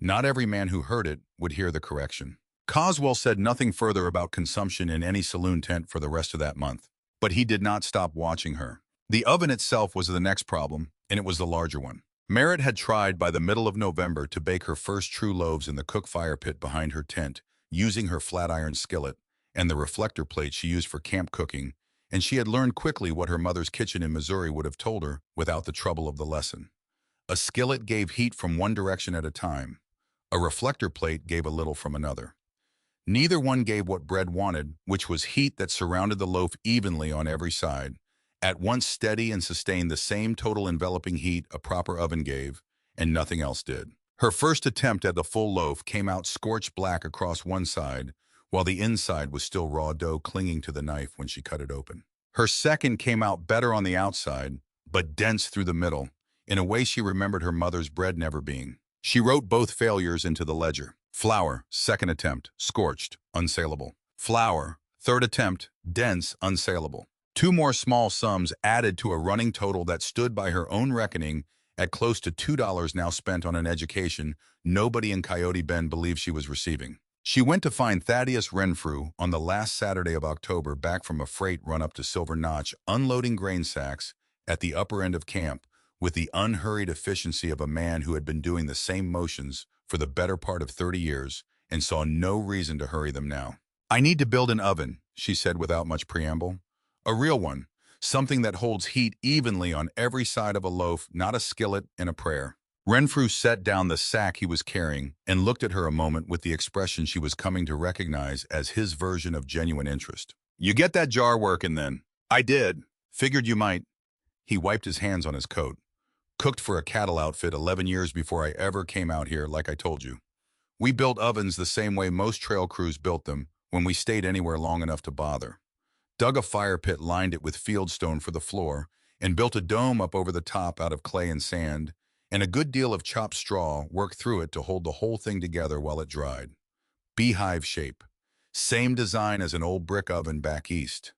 Not every man who heard it would hear the correction. Coswell said nothing further about consumption in any saloon tent for the rest of that month, but he did not stop watching her. The oven itself was the next problem, and it was the larger one. Merritt had tried by the middle of November to bake her first true loaves in the cook fire pit behind her tent, using her flat iron skillet and the reflector plate she used for camp cooking, and she had learned quickly what her mother's kitchen in Missouri would have told her without the trouble of the lesson. A skillet gave heat from one direction at a time. A reflector plate gave a little from another. Neither one gave what bread wanted, which was heat that surrounded the loaf evenly on every side, at once steady and sustained the same total enveloping heat a proper oven gave, and nothing else did. Her first attempt at the full loaf came out scorched black across one side, while the inside was still raw dough clinging to the knife when she cut it open. Her second came out better on the outside, but dense through the middle, in a way she remembered her mother's bread never being. She wrote both failures into the ledger. Flour, second attempt, scorched, unsaleable. Flour, third attempt, dense, unsaleable. Two more small sums added to a running total that stood by her own reckoning at close to $2 now spent on an education nobody in Coyote Bend believed she was receiving. She went to find Thaddeus Renfrew on the last Saturday of October back from a freight run up to Silver Notch, unloading grain sacks at the upper end of camp with the unhurried efficiency of a man who had been doing the same motions for the better part of 30 years and saw no reason to hurry them now. "I need to build an oven," she said without much preamble. "A real one, something that holds heat evenly on every side of a loaf, not a skillet and a prayer." Renfrew set down the sack he was carrying and looked at her a moment with the expression she was coming to recognize as his version of genuine interest. "You get that jar working then?" "I did. Figured you might." He wiped his hands on his coat. "Cooked for a cattle outfit 11 years before I ever came out here, like I told you. We built ovens the same way most trail crews built them when we stayed anywhere long enough to bother. Dug a fire pit, lined it with fieldstone for the floor, and built a dome up over the top out of clay and sand, and a good deal of chopped straw worked through it to hold the whole thing together while it dried. Beehive shape. Same design as an old brick oven back east,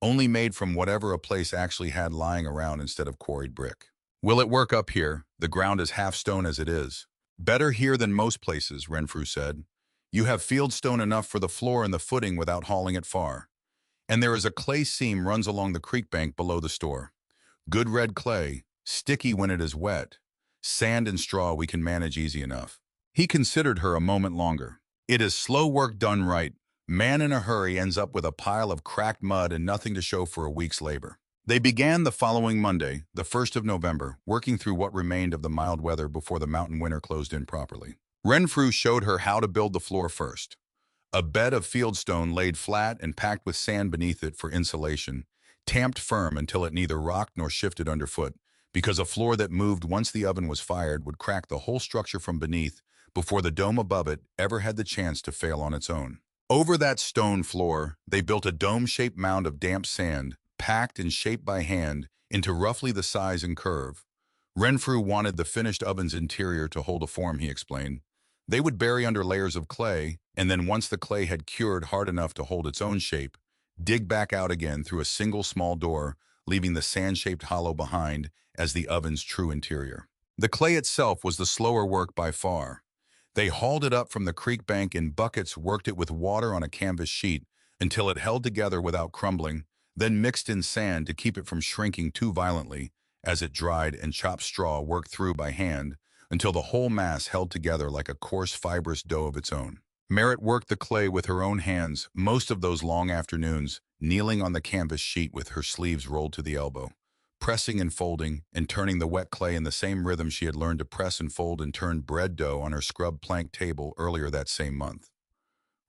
only made from whatever a place actually had lying around instead of quarried brick. Will it work up here? The ground is half stone as it is." "Better here than most places," Renfrew said. "You have fieldstone enough for the floor and the footing without hauling it far. And there is a clay seam runs along the creek bank below the store. Good red clay, sticky when it is wet. Sand and straw we can manage easy enough." He considered her a moment longer. "It is slow work done right. Man in a hurry ends up with a pile of cracked mud and nothing to show for a week's labor." They began the following Monday, the 1st of November, working through what remained of the mild weather before the mountain winter closed in properly. Renfrew showed her how to build the floor first. A bed of fieldstone laid flat and packed with sand beneath it for insulation, tamped firm until it neither rocked nor shifted underfoot, because a floor that moved once the oven was fired would crack the whole structure from beneath before the dome above it ever had the chance to fail on its own. Over that stone floor, they built a dome-shaped mound of damp sand, packed and shaped by hand into roughly the size and curve. Renfrew wanted the finished oven's interior to hold a form, he explained. They would bury under layers of clay, and then once the clay had cured hard enough to hold its own shape, dig back out again through a single small door, leaving the sand-shaped hollow behind as the oven's true interior. The clay itself was the slower work by far. They hauled it up from the creek bank in buckets, worked it with water on a canvas sheet until it held together without crumbling, then mixed in sand to keep it from shrinking too violently as it dried, and chopped straw worked through by hand until the whole mass held together like a coarse, fibrous dough of its own. Merritt worked the clay with her own hands most of those long afternoons, kneeling on the canvas sheet with her sleeves rolled to the elbow, pressing and folding and turning the wet clay in the same rhythm she had learned to press and fold and turn bread dough on her scrubbed plank table earlier that same month.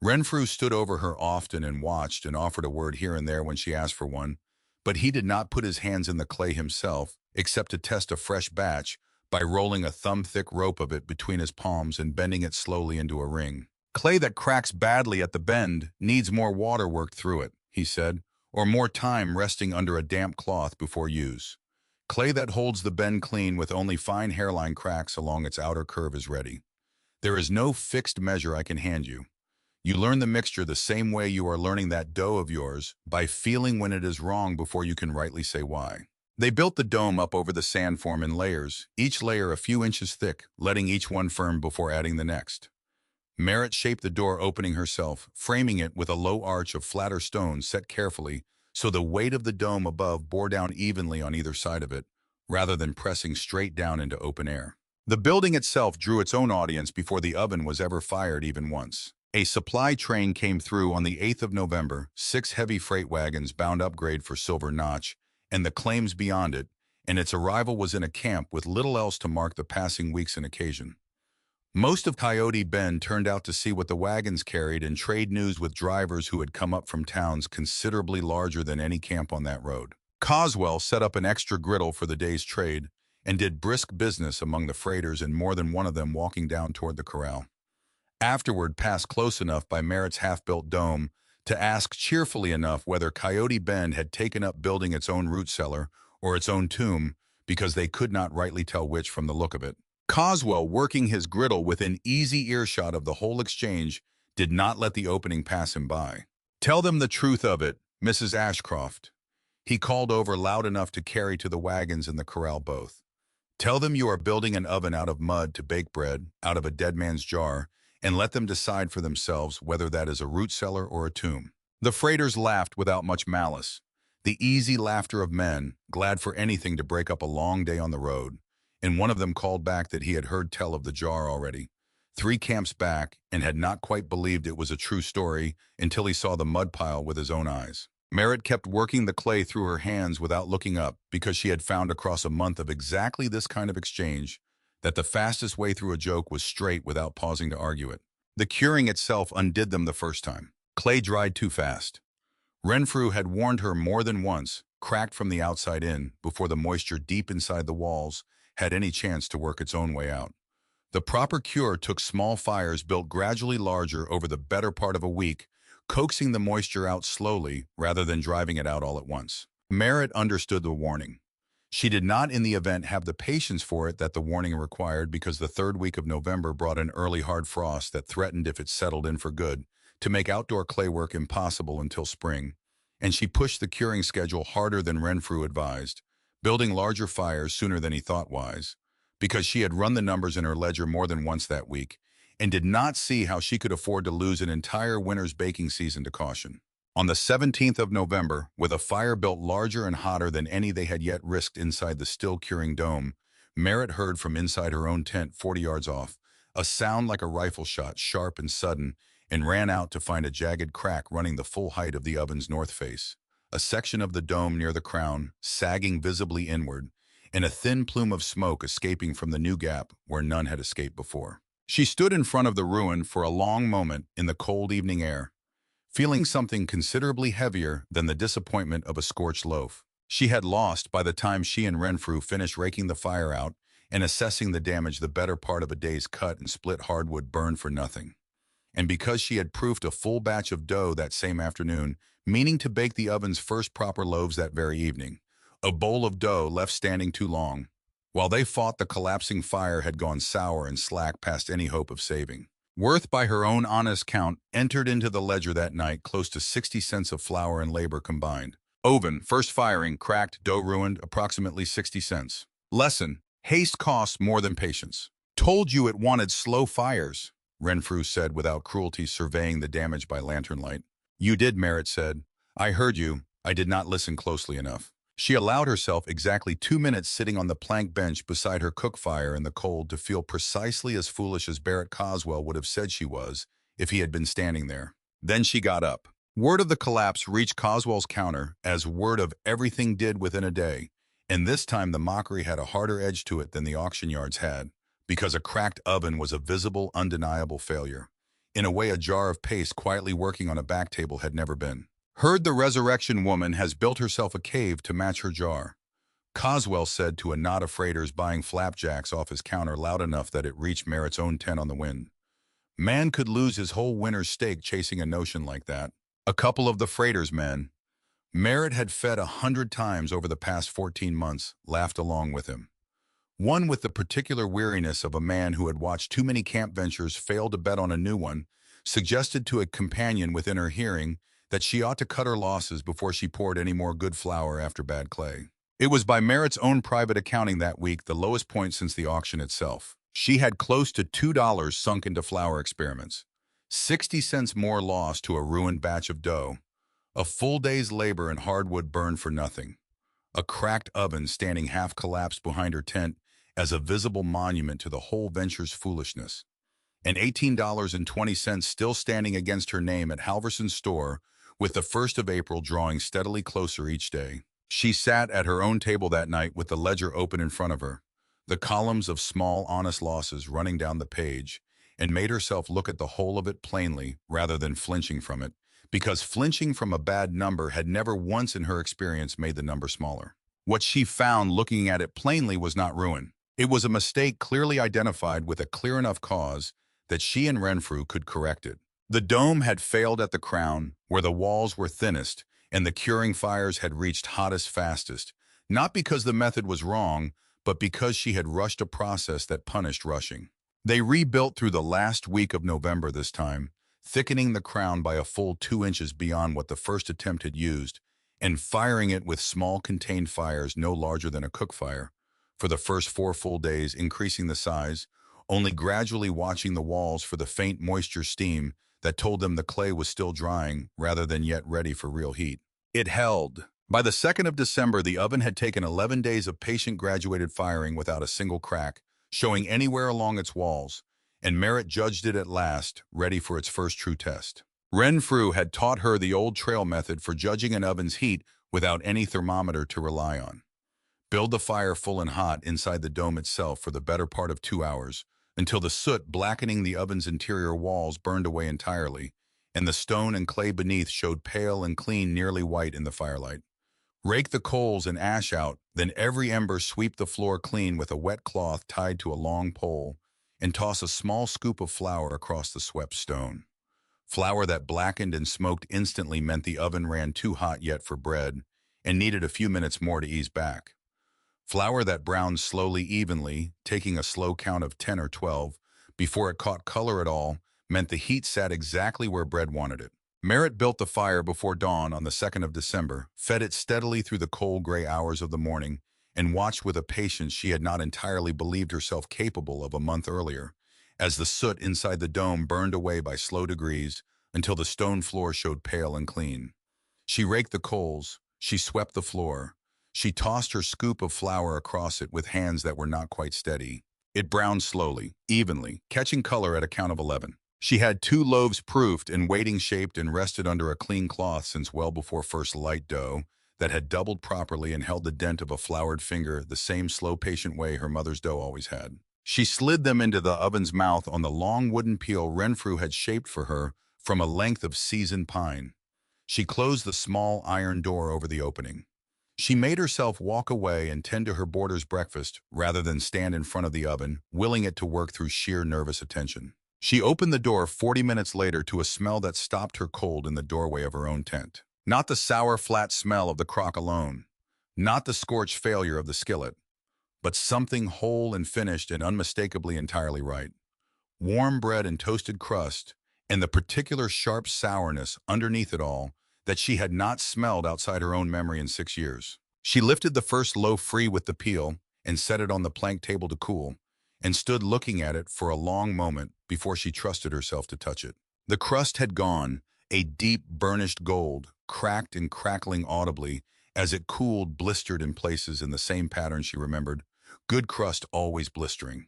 Renfrew stood over her often and watched and offered a word here and there when she asked for one, but he did not put his hands in the clay himself, except to test a fresh batch by rolling a thumb-thick rope of it between his palms and bending it slowly into a ring. "Clay that cracks badly at the bend needs more water worked through it," he said, "or more time resting under a damp cloth before use. Clay that holds the bend clean with only fine hairline cracks along its outer curve is ready. There is no fixed measure I can hand you. You learn the mixture the same way you are learning that dough of yours, by feeling when it is wrong before you can rightly say why." They built the dome up over the sand form in layers, each layer a few inches thick, letting each one firm before adding the next. Merritt shaped the door opening herself, framing it with a low arch of flatter stone set carefully so the weight of the dome above bore down evenly on either side of it, rather than pressing straight down into open air. The building itself drew its own audience before the oven was ever fired even once. A supply train came through on the 8th of November, 6 heavy freight wagons bound upgrade for Silver Notch, and the claims beyond it, and its arrival was in a camp with little else to mark the passing weeks and occasion. Most of Coyote Bend turned out to see what the wagons carried and trade news with drivers who had come up from towns considerably larger than any camp on that road. Coswell set up an extra griddle for the day's trade and did brisk business among the freighters, and more than one of them walking down toward the corral. Afterward passed close enough by Merritt's half-built dome to ask cheerfully enough whether Coyote Bend had taken up building its own root cellar or its own tomb, because they could not rightly tell which from the look of it. Coswell, working his griddle within easy earshot of the whole exchange, did not let the opening pass him by. "Tell them the truth of it, Mrs. Ashcroft," he called over loud enough to carry to the wagons in the corral both. "Tell them you are building an oven out of mud to bake bread out of a dead man's jar, and let them decide for themselves whether that is a root cellar or a tomb." The freighters laughed without much malice, the easy laughter of men, glad for anything to break up a long day on the road, and one of them called back that he had heard tell of the jar already, 3 camps back, and had not quite believed it was a true story until he saw the mud pile with his own eyes. Merritt kept working the clay through her hands without looking up, because she had found across a month of exactly this kind of exchange that the fastest way through a joke was straight without pausing to argue it. The curing itself undid them the first time. Clay dried too fast. Renfrew had warned her more than once, cracked from the outside in, before the moisture deep inside the walls had any chance to work its own way out. The proper cure took small fires built gradually larger over the better part of a week, coaxing the moisture out slowly rather than driving it out all at once. Merritt understood the warning. She did not in the event have the patience for it that the warning required, because the third week of November brought an early hard frost that threatened, if it settled in for good, to make outdoor clay work impossible until spring, and she pushed the curing schedule harder than Renfrew advised, building larger fires sooner than he thought wise, because she had run the numbers in her ledger more than once that week, and did not see how she could afford to lose an entire winter's baking season to caution. On the 17th of November, with a fire built larger and hotter than any they had yet risked inside the still-curing dome, Merritt heard from inside her own tent 40 yards off a sound like a rifle shot, sharp and sudden, and ran out to find a jagged crack running the full height of the oven's north face, a section of the dome near the crown, sagging visibly inward, and a thin plume of smoke escaping from the new gap where none had escaped before. She stood in front of the ruin for a long moment in the cold evening air, feeling something considerably heavier than the disappointment of a scorched loaf. She had lost, by the time she and Renfrew finished raking the fire out and assessing the damage, the better part of a day's cut and split hardwood burned for nothing. And because she had proofed a full batch of dough that same afternoon, meaning to bake the oven's first proper loaves that very evening, a bowl of dough left standing too long, while they fought the collapsing fire, had gone sour and slack past any hope of saving. Worth, by her own honest count, entered into the ledger that night close to 60 cents of flour and labor combined. Oven, first firing, cracked, dough ruined, approximately 60 cents. Lesson: haste costs more than patience. "Told you it wanted slow fires," Renfrew said without cruelty, surveying the damage by lantern light. "You did," Merritt said. "I heard you. I did not listen closely enough." She allowed herself exactly 2 minutes sitting on the plank bench beside her cook fire in the cold to feel precisely as foolish as Barrett Coswell would have said she was if he had been standing there. Then she got up. Word of the collapse reached Coswell's counter, as word of everything did within a day, and this time the mockery had a harder edge to it than the auction yards had, because a cracked oven was a visible, undeniable failure, in a way a jar of paste quietly working on a back table had never been. "Heard the resurrection woman has built herself a cave to match her jar," Coswell said to a knot of freighters buying flapjacks off his counter loud enough that it reached Merritt's own tent on the wind. Man could lose his whole winter's steak chasing a notion like that. A couple of the freighters' men Merritt had fed 100 times over the past 14 months laughed along with him. One, with the particular weariness of a man who had watched too many camp ventures fail to bet on a new one, suggested to a companion within her hearing that she ought to cut her losses before she poured any more good flour after bad clay. It was, by Merritt's own private accounting that week, the lowest point since the auction itself. She had close to $2 sunk into flour experiments, 60 cents more lost to a ruined batch of dough, a full day's labor and hardwood burned for nothing, a cracked oven standing half collapsed behind her tent as a visible monument to the whole venture's foolishness, and $18.20 still standing against her name at Halverson's store, with the 1st of April drawing steadily closer each day. She sat at her own table that night with the ledger open in front of her, the columns of small, honest losses running down the page, and made herself look at the whole of it plainly rather than flinching from it, because flinching from a bad number had never once in her experience made the number smaller. What she found looking at it plainly was not ruin. It was a mistake clearly identified with a clear enough cause that she and Renfrew could correct it. The dome had failed at the crown, where the walls were thinnest, and the curing fires had reached hottest fastest, not because the method was wrong, but because she had rushed a process that punished rushing. They rebuilt through the last week of November this time, thickening the crown by a full 2 inches beyond what the first attempt had used, and firing it with small contained fires no larger than a cook fire. For the first 4 full days, increasing the size, only gradually watching the walls for the faint moisture steam that told them the clay was still drying rather than yet ready for real heat. It held. By the 2nd of December, the oven had taken 11 days of patient graduated firing without a single crack, showing anywhere along its walls, and Merritt judged it at last, ready for its first true test. Renfrew had taught her the old trail method for judging an oven's heat without any thermometer to rely on. Build the fire full and hot inside the dome itself for the better part of 2 hours, until the soot blackening the oven's interior walls burned away entirely, and the stone and clay beneath showed pale and clean, nearly white in the firelight. Rake the coals and ash out, then every ember sweep the floor clean with a wet cloth tied to a long pole, and toss a small scoop of flour across the swept stone. Flour that blackened and smoked instantly meant the oven ran too hot yet for bread, and needed a few minutes more to ease back. Flour that browned slowly evenly, taking a slow count of 10 or 12, before it caught color at all, meant the heat sat exactly where bread wanted it. Merritt built the fire before dawn on the 2nd of December, fed it steadily through the cold gray hours of the morning, and watched with a patience she had not entirely believed herself capable of a month earlier, as the soot inside the dome burned away by slow degrees until the stone floor showed pale and clean. She raked the coals, she swept the floor, she tossed her scoop of flour across it with hands that were not quite steady. It browned slowly, evenly, catching color at a count of 11. She had 2 loaves proofed and waiting shaped and rested under a clean cloth since well before first light dough that had doubled properly and held the dent of a floured finger the same slow, patient way her mother's dough always had. She slid them into the oven's mouth on the long wooden peel Renfrew had shaped for her from a length of seasoned pine. She closed the small iron door over the opening. She made herself walk away and tend to her boarder's breakfast rather than stand in front of the oven, willing it to work through sheer nervous attention. She opened the door 40 minutes later to a smell that stopped her cold in the doorway of her own tent. Not the sour, flat smell of the crock alone, not the scorched failure of the skillet, but something whole and finished and unmistakably entirely right. Warm bread and toasted crust, and the particular sharp sourness underneath it all that she had not smelled outside her own memory in 6 years. She lifted the first loaf free with the peel and set it on the plank table to cool, and stood looking at it for a long moment before she trusted herself to touch it. The crust had gone, a deep burnished gold, cracked and crackling audibly as it cooled, blistered in places in the same pattern she remembered. Good crust always blistering.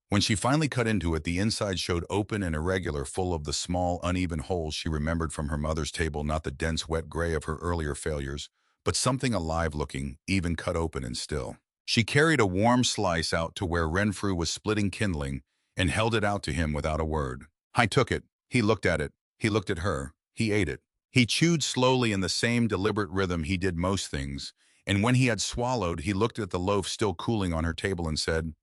When she finally cut into it, the inside showed open and irregular, full of the small, uneven holes she remembered from her mother's table, not the dense, wet gray of her earlier failures, but something alive-looking, even cut open and still. She carried a warm slice out to where Renfrew was splitting kindling and held it out to him without a word. I took it. He looked at it. He looked at her. He ate it. He chewed slowly in the same deliberate rhythm he did most things, and when he had swallowed, he looked at the loaf still cooling on her table and said,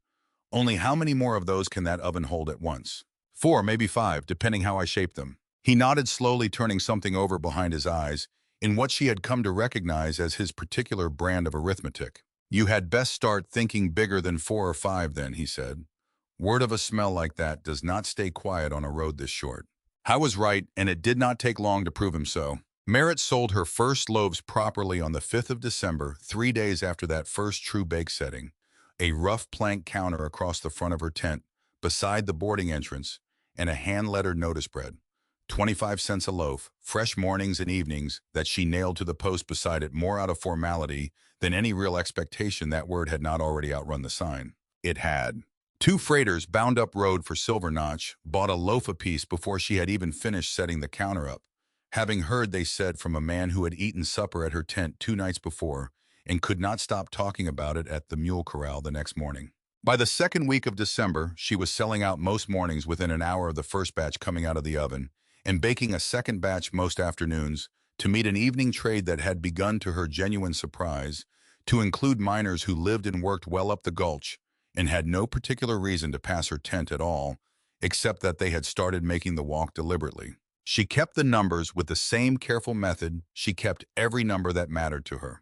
"Only how many more of those can that oven hold at once?" 4, maybe 5, depending how I shape them. He nodded slowly, turning something over behind his eyes, in what she had come to recognize as his particular brand of arithmetic. "You had best start thinking bigger than 4 or 5 then," he said. "Word of a smell like that does not stay quiet on a road this short." I was right, and it did not take long to prove him so. Merritt sold her first loaves properly on the 5th of December, 3 days after that first true bake setting. A rough plank counter across the front of her tent, beside the boarding entrance, and a hand-lettered notice bread. 25 cents a loaf, fresh mornings and evenings, that she nailed to the post beside it more out of formality than any real expectation that word had not already outrun the sign. It had. 2 freighters bound up road for Silver Notch bought a loaf apiece before she had even finished setting the counter up, having heard, they said, from a man who had eaten supper at her tent 2 nights before and could not stop talking about it at the mule corral the next morning. By the 2nd week of December, she was selling out most mornings within an hour of the first batch coming out of the oven, and baking a second batch most afternoons to meet an evening trade that had begun, to her genuine surprise, to include miners who lived and worked well up the gulch and had no particular reason to pass her tent at all, except that they had started making the walk deliberately. She kept the numbers with the same careful method. She kept every number that mattered to her.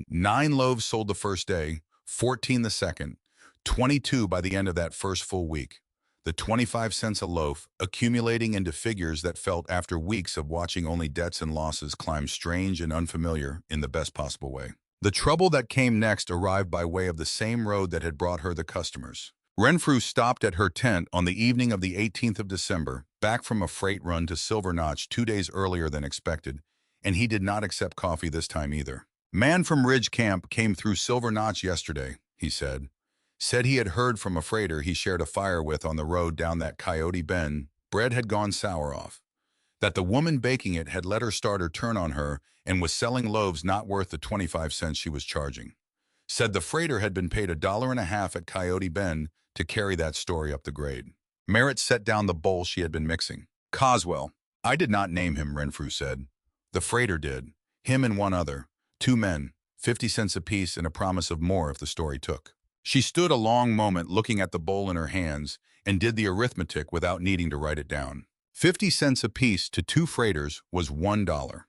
9 loaves sold the first day, 14 the second, 22 by the end of that first full week. The 25 cents a loaf, accumulating into figures that felt after weeks of watching only debts and losses climb strange and unfamiliar in the best possible way. The trouble that came next arrived by way of the same road that had brought her the customers. Renfrew stopped at her tent on the evening of the 18th of December, back from a freight run to Silver Notch 2 days earlier than expected, and he did not accept coffee this time either. "Man from Ridge Camp came through Silver Notch yesterday," he said. Said he had heard from a freighter he shared a fire with on the road down that Coyote Bend. Bread had gone sour off. That the woman baking it had let her starter turn on her and was selling loaves not worth the 25 cents she was charging. Said the freighter had been paid $1.50 at Coyote Bend to carry that story up the grade. Merritt set down the bowl she had been mixing. "Coswell. I did not name him," Renfrew said. "The freighter did. Him and one other. 2 men, 50 cents apiece and a promise of more if the story took." She stood a long moment looking at the bowl in her hands and did the arithmetic without needing to write it down. 50 cents apiece to 2 freighters was $1.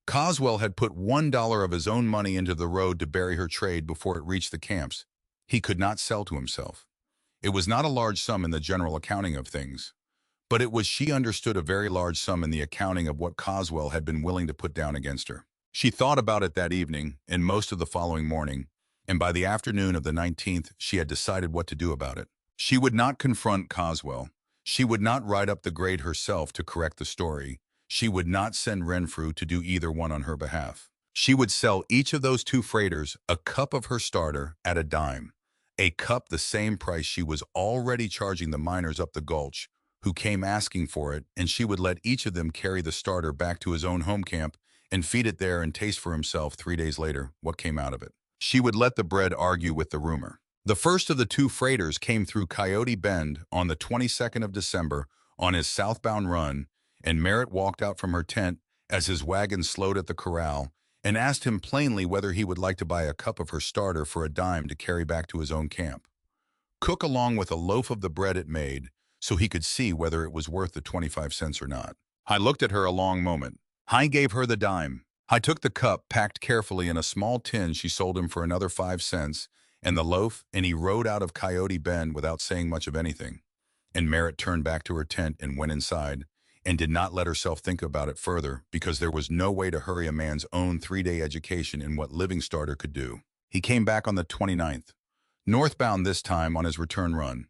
Coswell had put $1 of his own money into the road to bury her trade before it reached the camps. He could not sell to himself. It was not a large sum in the general accounting of things, but it was, she understood, a very large sum in the accounting of what Coswell had been willing to put down against her. She thought about it that evening and most of the following morning, and by the afternoon of the 19th, she had decided what to do about it. She would not confront Coswell. She would not ride up the grade herself to correct the story. She would not send Renfrew to do either one on her behalf. She would sell each of those 2 freighters a cup of her starter at a dime, a cup the same price she was already charging the miners up the gulch who came asking for it, and she would let each of them carry the starter back to his own home camp and feed it there and taste for himself 3 days later what came out of it. She would let the bread argue with the rumor. The first of the 2 freighters came through Coyote Bend on the 22nd of December on his southbound run, and Merritt walked out from her tent as his wagon slowed at the corral and asked him plainly whether he would like to buy a cup of her starter for a dime to carry back to his own camp. Cook along with a loaf of the bread it made so he could see whether it was worth the 25 cents or not. I looked at her a long moment. I gave her the dime. I took the cup, packed carefully in a small tin she sold him for another 5 cents, and the loaf, and he rode out of Coyote Bend without saying much of anything. And Merritt turned back to her tent and went inside, and did not let herself think about it further because there was no way to hurry a man's own 3-day education in what living starter could do. He came back on the 29th, northbound this time on his return run.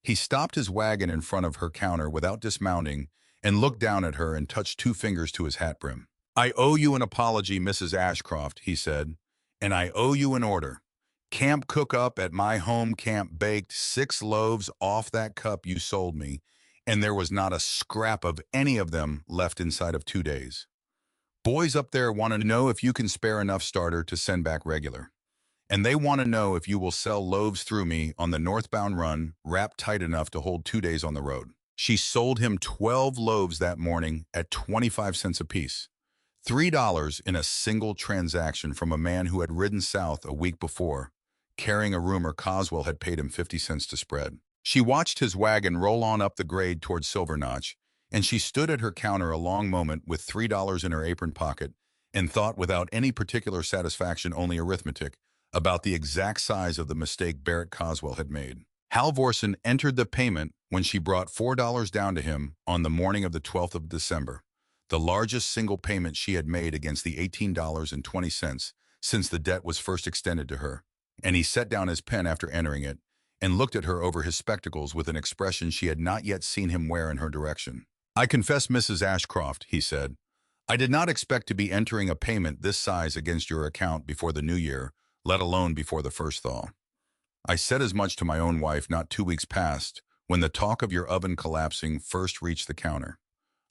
He stopped his wagon in front of her counter without dismounting and looked down at her and touched 2 fingers to his hat brim. "I owe you an apology, Mrs. Ashcroft," he said, "and I owe you an order. Camp cook up at my home camp baked 6 loaves off that cup you sold me, and there was not a scrap of any of them left inside of 2 days. Boys up there want to know if you can spare enough starter to send back regular. And they want to know if you will sell loaves through me on the northbound run, wrapped tight enough to hold 2 days on the road." She sold him 12 loaves that morning at 25 cents apiece. $3 in a single transaction from a man who had ridden south a week before, carrying a rumor Coswell had paid him 50 cents to spread. She watched his wagon roll on up the grade toward Silver Notch, and she stood at her counter a long moment with $3 in her apron pocket and thought without any particular satisfaction, only arithmetic, about the exact size of the mistake Barrett Coswell had made. Halvorson entered the payment when she brought $4 down to him on the morning of the 12th of December, the largest single payment she had made against the $18.20 since the debt was first extended to her. And he set down his pen after entering it and looked at her over his spectacles with an expression she had not yet seen him wear in her direction. "I confess, Mrs. Ashcroft," he said, "I did not expect to be entering a payment this size against your account before the new year, let alone before the first thaw. I said as much to my own wife not 2 weeks past when the talk of your oven collapsing first reached the counter.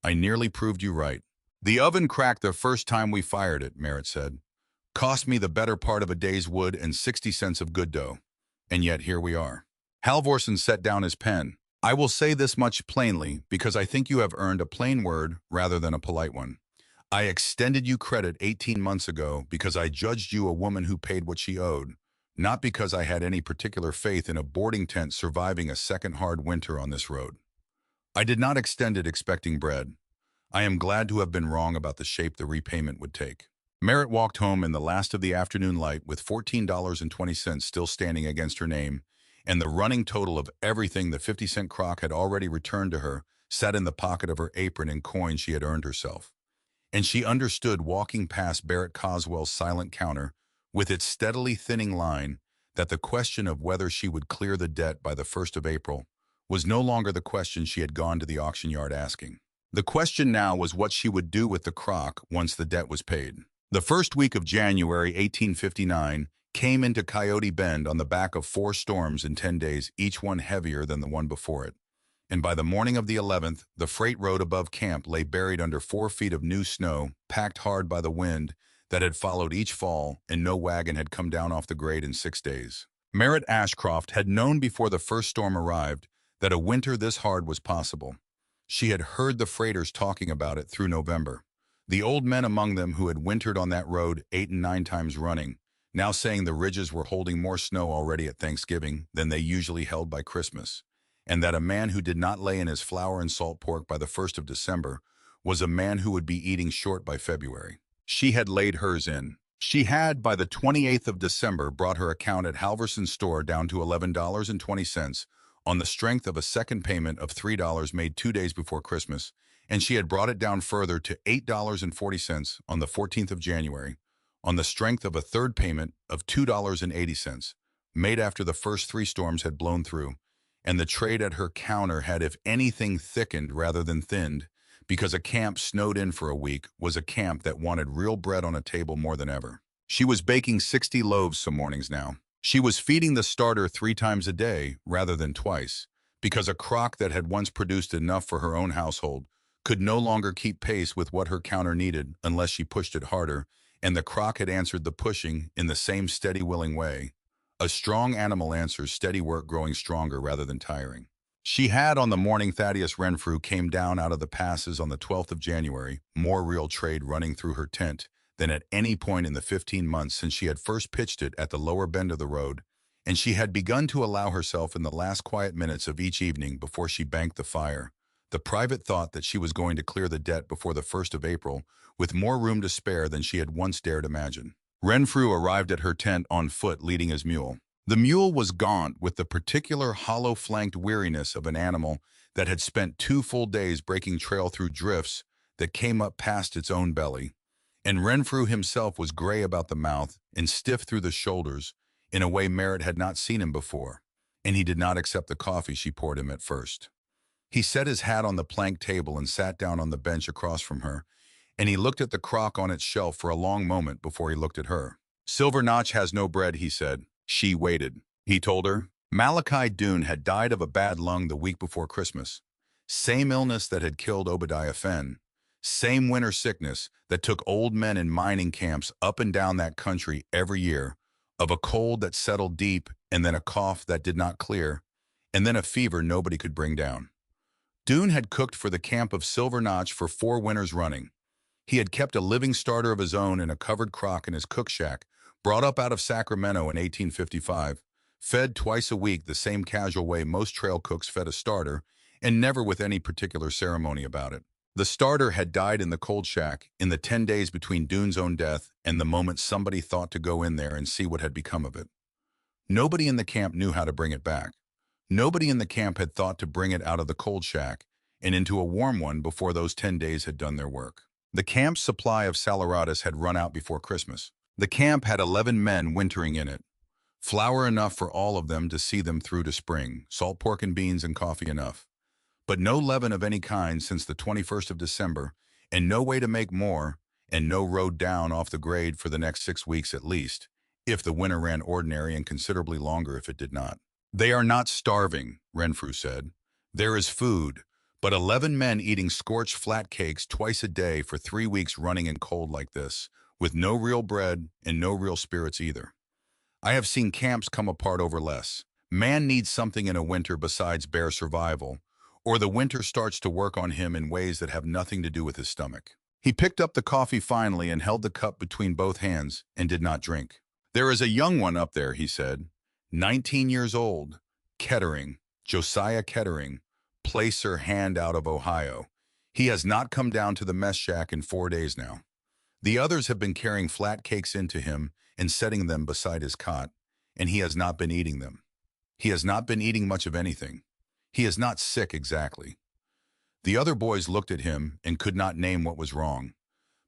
I nearly proved you right." "The oven cracked the first time we fired it," Merritt said. "Cost me the better part of a day's wood and 60 cents of good dough. And yet here we are." Halvorson set down his pen. "I will say this much plainly because I think you have earned a plain word rather than a polite one. I extended you credit 18 months ago because I judged you a woman who paid what she owed, not because I had any particular faith in a boarding tent surviving a second hard winter on this road. I did not extend it expecting bread. I am glad to have been wrong about the shape the repayment would take. Merritt walked home in the last of the afternoon light with $14.20 still standing against her name, and the running total of everything the 50-cent Crock had already returned to her sat in the pocket of her apron in coins she had earned herself. And she understood, walking past Barrett Coswell's silent counter, with its steadily thinning line, that the question of whether she would clear the debt by the 1st of April was no longer the question she had gone to the auction yard asking. The question now was what she would do with the Crock once the debt was paid. The first week of January 1859 came into Coyote Bend on the back of 4 storms in 10 days, each one heavier than the one before it. And by the morning of the 11th, the freight road above camp lay buried under 4 feet of new snow, packed hard by the wind that had followed each fall, and no wagon had come down off the grade in 6 days. Merritt Ashcroft had known before the first storm arrived that a winter this hard was possible. She had heard the freighters talking about it through November. The old men among them who had wintered on that road 8 and 9 times running, now saying the ridges were holding more snow already at Thanksgiving than they usually held by Christmas, and that a man who did not lay in his flour and salt pork by the 1st of December was a man who would be eating short by February. She had laid hers in. She had, by the 28th of December, brought her account at Halverson's store down to $11.20 on the strength of a second payment of $3 made 2 days before Christmas, and she had brought it down further to $8.40 on the 14th of January, on the strength of a third payment of $2.80, made after the first 3 storms had blown through, and the trade at her counter had, if anything, thickened rather than thinned, because a camp snowed in for a week was a camp that wanted real bread on a table more than ever. She was baking 60 loaves some mornings now. She was feeding the starter 3 times a day rather than twice, because a Crock that had once produced enough for her own household could no longer keep pace with what her counter needed unless she pushed it harder, and the Crock had answered the pushing in the same steady, willing way. A strong animal answers steady work, growing stronger rather than tiring. She had, on the morning Thaddeus Renfrew came down out of the passes on the 12th of January, more real trade running through her tent than at any point in the 15 months since she had first pitched it at the lower bend of the road, and she had begun to allow herself in the last quiet minutes of each evening before she banked the fire the private thought that she was going to clear the debt before the 1st of April with more room to spare than she had once dared imagine. Renfrew arrived at her tent on foot, leading his mule. The mule was gaunt with the particular hollow-flanked weariness of an animal that had spent 2 full days breaking trail through drifts that came up past its own belly, and Renfrew himself was gray about the mouth and stiff through the shoulders in a way Merritt had not seen him before, and he did not accept the coffee she poured him at first. He set his hat on the plank table and sat down on the bench across from her, and he looked at the Crock on its shelf for a long moment before he looked at her. "Silver Notch has no bread," he said. She waited. He told her. Malachi Doone had died of a bad lung the week before Christmas. Same illness that had killed Obadiah Fenn. Same winter sickness that took old men in mining camps up and down that country every year, of a cold that settled deep, and then a cough that did not clear, and then a fever nobody could bring down. Doone had cooked for the camp of Silver Notch for 4 winters running. He had kept a living starter of his own in a covered crock in his cook shack, brought up out of Sacramento in 1855, fed twice a week the same casual way most trail cooks fed a starter, and never with any particular ceremony about it. The starter had died in the cold shack in the 10 days between Doone's own death and the moment somebody thought to go in there and see what had become of it. Nobody in the camp knew how to bring it back. Nobody in the camp had thought to bring it out of the cold shack and into a warm one before those 10 days had done their work. The camp's supply of saleratus had run out before Christmas. The camp had 11 men wintering in it. Flour enough for all of them to see them through to spring, salt pork and beans and coffee enough. But no leaven of any kind since the 21st of December, and no way to make more, and no road down off the grade for the next 6 weeks at least, if the winter ran ordinary, and considerably longer if it did not. "They are not starving," Renfrew said. "There is food, but 11 men eating scorched flat cakes twice a day for 3 weeks running in cold like this, with no real bread and no real spirits either. I have seen camps come apart over less. Man needs something in a winter besides bare survival, or the winter starts to work on him in ways that have nothing to do with his stomach." He picked up the coffee finally and held the cup between both hands and did not drink. There is a young one up there, he said. 19 years old. Kettering. Josiah Kettering. Placer hand out of Ohio. He has not come down to the mess shack in 4 days now. The others have been carrying flat cakes into him and setting them beside his cot, and he has not been eating them. He has not been eating much of anything. He is not sick exactly. The other boys looked at him and could not name what was wrong.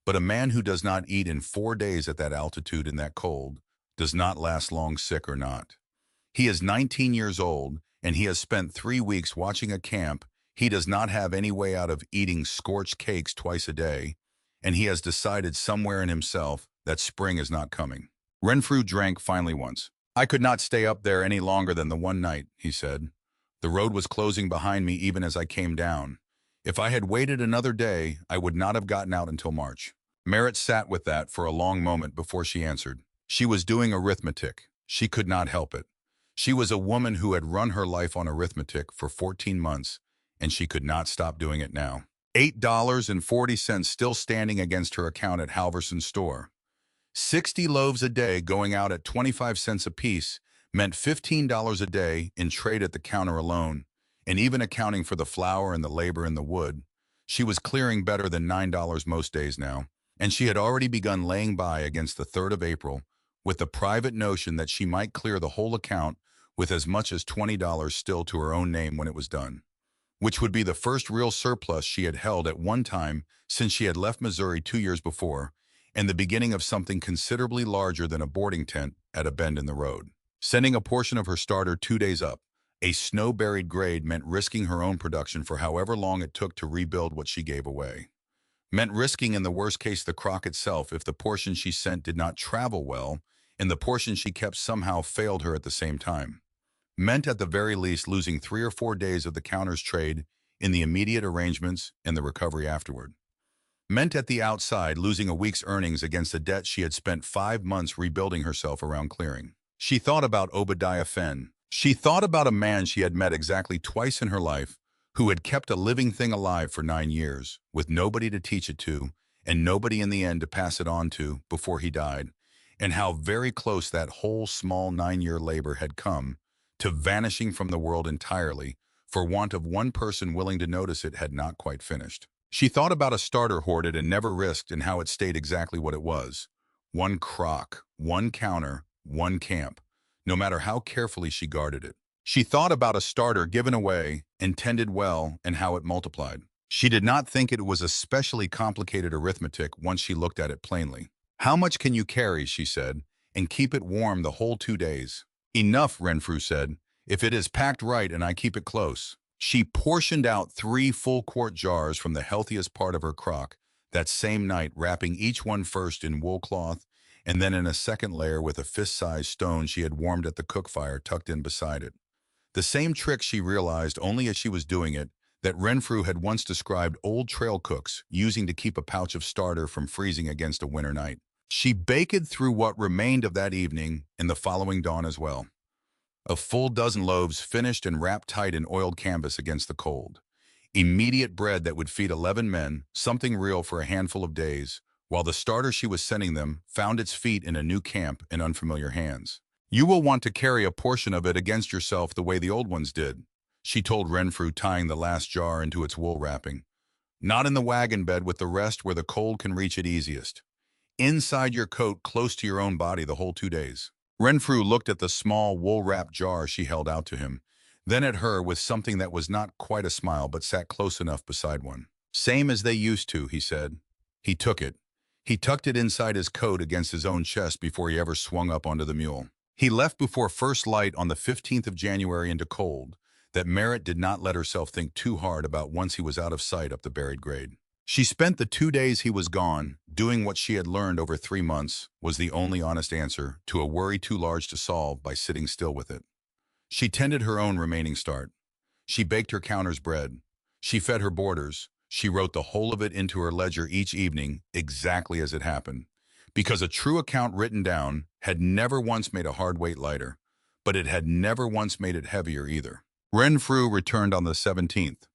But a man who does not eat in 4 days at that altitude and that cold does not last long, sick or not. He is 19 years old, and he has spent 3 weeks watching a camp. He does not have any way out of eating scorched cakes twice a day, and he has decided somewhere in himself that spring is not coming. Renfrew drank finally once. I could not stay up there any longer than the one night, he said. The road was closing behind me even as I came down. If I had waited another day, I would not have gotten out until March. Merritt sat with that for a long moment before she answered. She was doing arithmetic. She could not help it. She was a woman who had run her life on arithmetic for 14 months, and she could not stop doing it now. $8.40 still standing against her account at Halverson's store. 60 loaves a day going out at 25 cents apiece meant $15 a day in trade at the counter alone, and even accounting for the flour and the labor and the wood, she was clearing better than $9 most days now, and she had already begun laying by against the 3rd of April with the private notion that she might clear the whole account with as much as $20 still to her own name when it was done, which would be the first real surplus she had held at one time since she had left Missouri 2 years before, and the beginning of something considerably larger than a boarding tent at a bend in the road. Sending a portion of her starter 2 days up, a snow-buried grade meant risking her own production for however long it took to rebuild what she gave away. Meant risking in the worst case the crock itself if the portion she sent did not travel well, and the portion she kept somehow failed her at the same time. Meant at the very least losing 3 or 4 days of the counter's trade in the immediate arrangements and the recovery afterward. Meant at the outside losing a week's earnings against a debt she had spent 5 months rebuilding herself around clearing. She thought about Obadiah Fenn. She thought about a man she had met exactly twice in her life who had kept a living thing alive for 9 years, with nobody to teach it to, and nobody in the end to pass it on to before he died, and how very close that whole small 9-year labor had come to vanishing from the world entirely, for want of one person willing to notice it had not quite finished. She thought about a starter hoarded and never risked and how it stayed exactly what it was. One crock, one counter, one camp, no matter how carefully she guarded it. She thought about a starter given away, intended well, and how it multiplied. She did not think it was especially complicated arithmetic once she looked at it plainly. How much can you carry, she said, and keep it warm the whole 2 days? Enough, Renfrew said, if it is packed right and I keep it close. She portioned out 3 full-quart jars from the healthiest part of her crock that same night, wrapping each one first in wool cloth and then in a second layer with a fist-sized stone she had warmed at the cook fire tucked in beside it. The same trick she realized only as she was doing it that Renfrew had once described old trail cooks using to keep a pouch of starter from freezing against a winter night. She baked through what remained of that evening and the following dawn as well. A full dozen loaves finished and wrapped tight in oiled canvas against the cold. Immediate bread that would feed 11 men, something real for a handful of days, while the starter she was sending them found its feet in a new camp in unfamiliar hands. You will want to carry a portion of it against yourself the way the old ones did, she told Renfrew, tying the last jar into its wool wrapping. Not in the wagon bed with the rest where the cold can reach it easiest. Inside your coat close to your own body the whole 2 days. Renfrew looked at the small wool-wrapped jar she held out to him, then at her with something that was not quite a smile but sat close enough beside one. Same as they used to, he said. He took it. He tucked it inside his coat against his own chest before he ever swung up onto the mule. He left before first light on the 15th of January into cold, that Merritt did not let herself think too hard about once he was out of sight up the buried grade. She spent the 2 days he was gone doing what she had learned over 3 months was the only honest answer to a worry too large to solve by sitting still with it. She tended her own remaining start. She baked her counter's bread. She fed her boarders. She wrote the whole of it into her ledger each evening exactly as it happened, because a true account written down had never once made a hard weight lighter, but it had never once made it heavier either. Renfrew returned on the 17th.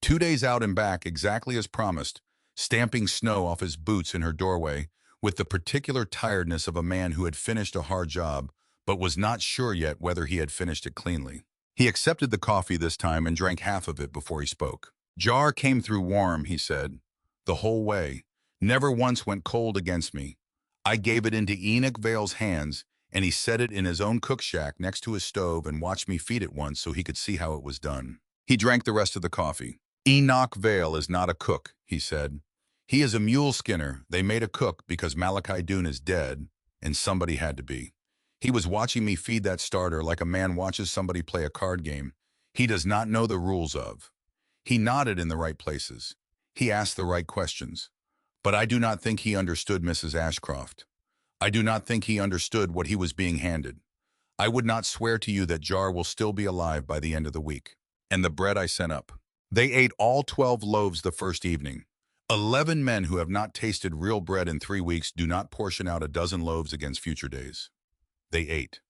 2 days out and back exactly as promised, stamping snow off his boots in her doorway with the particular tiredness of a man who had finished a hard job, but was not sure yet whether he had finished it cleanly. He accepted the coffee this time and drank half of it before he spoke. "Jar came through warm," he said, "the whole way. Never once went cold against me. I gave it into Enoch Vale's hands, and he set it in his own cook shack next to his stove and watched me feed it once so he could see how it was done." He drank the rest of the coffee. "Enoch Vale is not a cook," he said. "He is a mule skinner. They made a cook because Malachi Dune is dead, and somebody had to be. He was watching me feed that starter like a man watches somebody play a card game he does not know the rules of. He nodded in the right places. He asked the right questions. But I do not think he understood Mrs. Ashcroft. I do not think he understood what he was being handed. I would not swear to you that Jar will still be alive by the end of the week." And the bread I sent up. They ate all 12 loaves the first evening. 11 men who have not tasted real bread in 3 weeks do not portion out a dozen loaves against future days. They ate.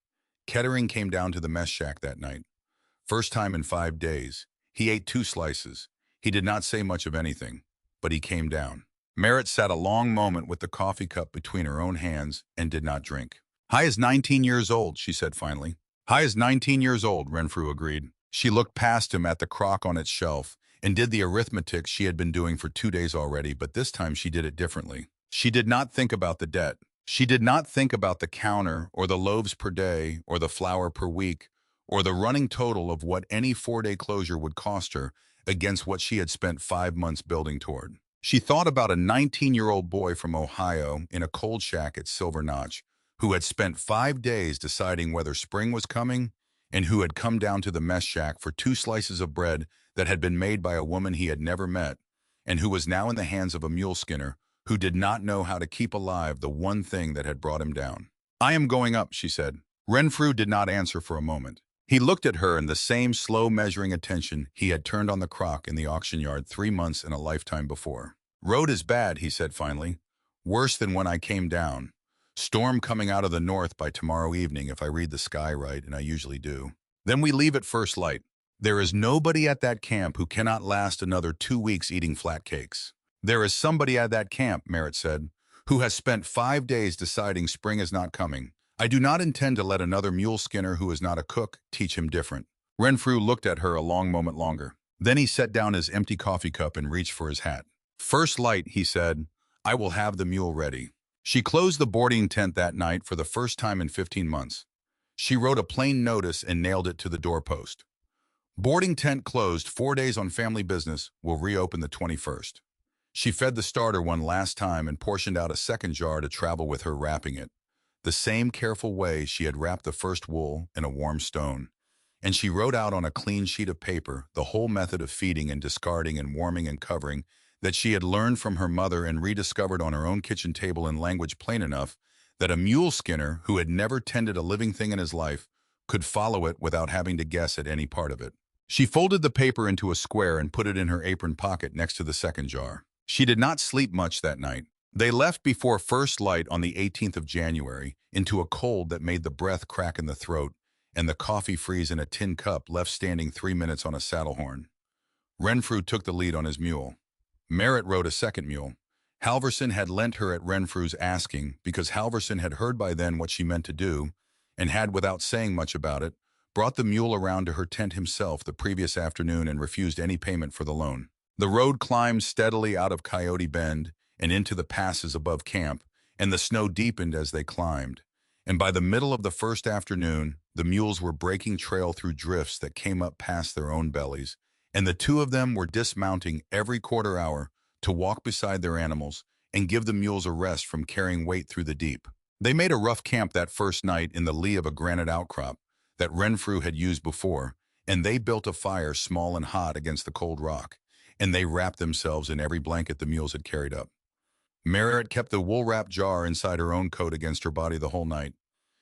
Kettering came down to the mess shack that night. First time in 5 days. He ate 2 slices. He did not say much of anything, but he came down. Merritt sat a long moment with the coffee cup between her own hands and did not drink. "Hi is 19 years old," she said finally. "Hi is 19 years old," Renfrew agreed. She looked past him at the crock on its shelf and did the arithmetic she had been doing for 2 days already, but this time she did it differently. She did not think about the debt. She did not think about the counter or the loaves per day or the flour per week or the running total of what any 4-day closure would cost her against what she had spent 5 months building toward. She thought about a 19-year-old boy from Ohio in a cold shack at Silver Notch who had spent 5 days deciding whether spring was coming and who had come down to the mess shack for 2 slices of bread that had been made by a woman he had never met, and who was now in the hands of a mule skinner who did not know how to keep alive the one thing that had brought him down. "I am going up," she said. Renfrew did not answer for a moment. He looked at her in the same slow measuring attention he had turned on the crock in the auction yard 3 months and a lifetime before. "Road is bad," he said finally. "Worse than when I came down. Storm coming out of the north by tomorrow evening if I read the sky right, and I usually do. Then we leave at first light. There is nobody at that camp who cannot last another 2 weeks eating flat cakes." "There is somebody at that camp," Merritt said, "who has spent 5 days deciding spring is not coming. I do not intend to let another mule skinner who is not a cook teach him different." Renfrew looked at her a long moment longer. Then he set down his empty coffee cup and reached for his hat. "First light," he said, "I will have the mule ready." She closed the boarding tent that night for the first time in 15 months. She wrote a plain notice and nailed it to the doorpost. "Boarding tent closed 4 days on family business, will reopen the 21st. She fed the starter one last time and portioned out a second jar to travel with her, wrapping it the same careful way she had wrapped the first wool in a warm stone. And she wrote out on a clean sheet of paper the whole method of feeding and discarding and warming and covering that she had learned from her mother and rediscovered on her own kitchen table in language plain enough that a mule skinner who had never tended a living thing in his life could follow it without having to guess at any part of it. She folded the paper into a square and put it in her apron pocket next to the second jar. She did not sleep much that night. They left before first light on the 18th of January into a cold that made the breath crack in the throat and the coffee freeze in a tin cup left standing 3 minutes on a saddle horn. Renfrew took the lead on his mule. Merritt rode a second mule. Halverson had lent her at Renfrew's asking because Halverson had heard by then what she meant to do and had, without saying much about it, brought the mule around to her tent himself the previous afternoon and refused any payment for the loan. The road climbed steadily out of Coyote Bend and into the passes above camp, and the snow deepened as they climbed. And by the middle of the first afternoon, the mules were breaking trail through drifts that came up past their own bellies, and the 2 of them were dismounting every quarter hour to walk beside their animals and give the mules a rest from carrying weight through the deep. They made a rough camp that first night in the lee of a granite outcrop that Renfrew had used before, and they built a fire small and hot against the cold rock, and they wrapped themselves in every blanket the mules had carried up. Merritt kept the wool-wrapped jar inside her own coat against her body the whole night.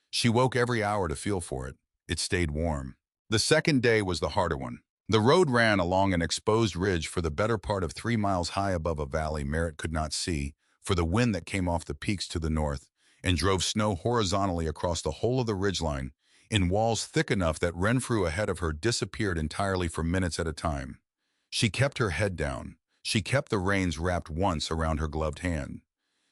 She woke every hour to feel for it. It stayed warm. The second day was the harder one. The road ran along an exposed ridge for the better part of 3 miles high above a valley Merritt could not see for the wind that came off the peaks to the north and drove snow horizontally across the whole of the ridgeline in walls thick enough that Renfrew ahead of her disappeared entirely for minutes at a time. She kept her head down. She kept the reins wrapped once around her gloved hand.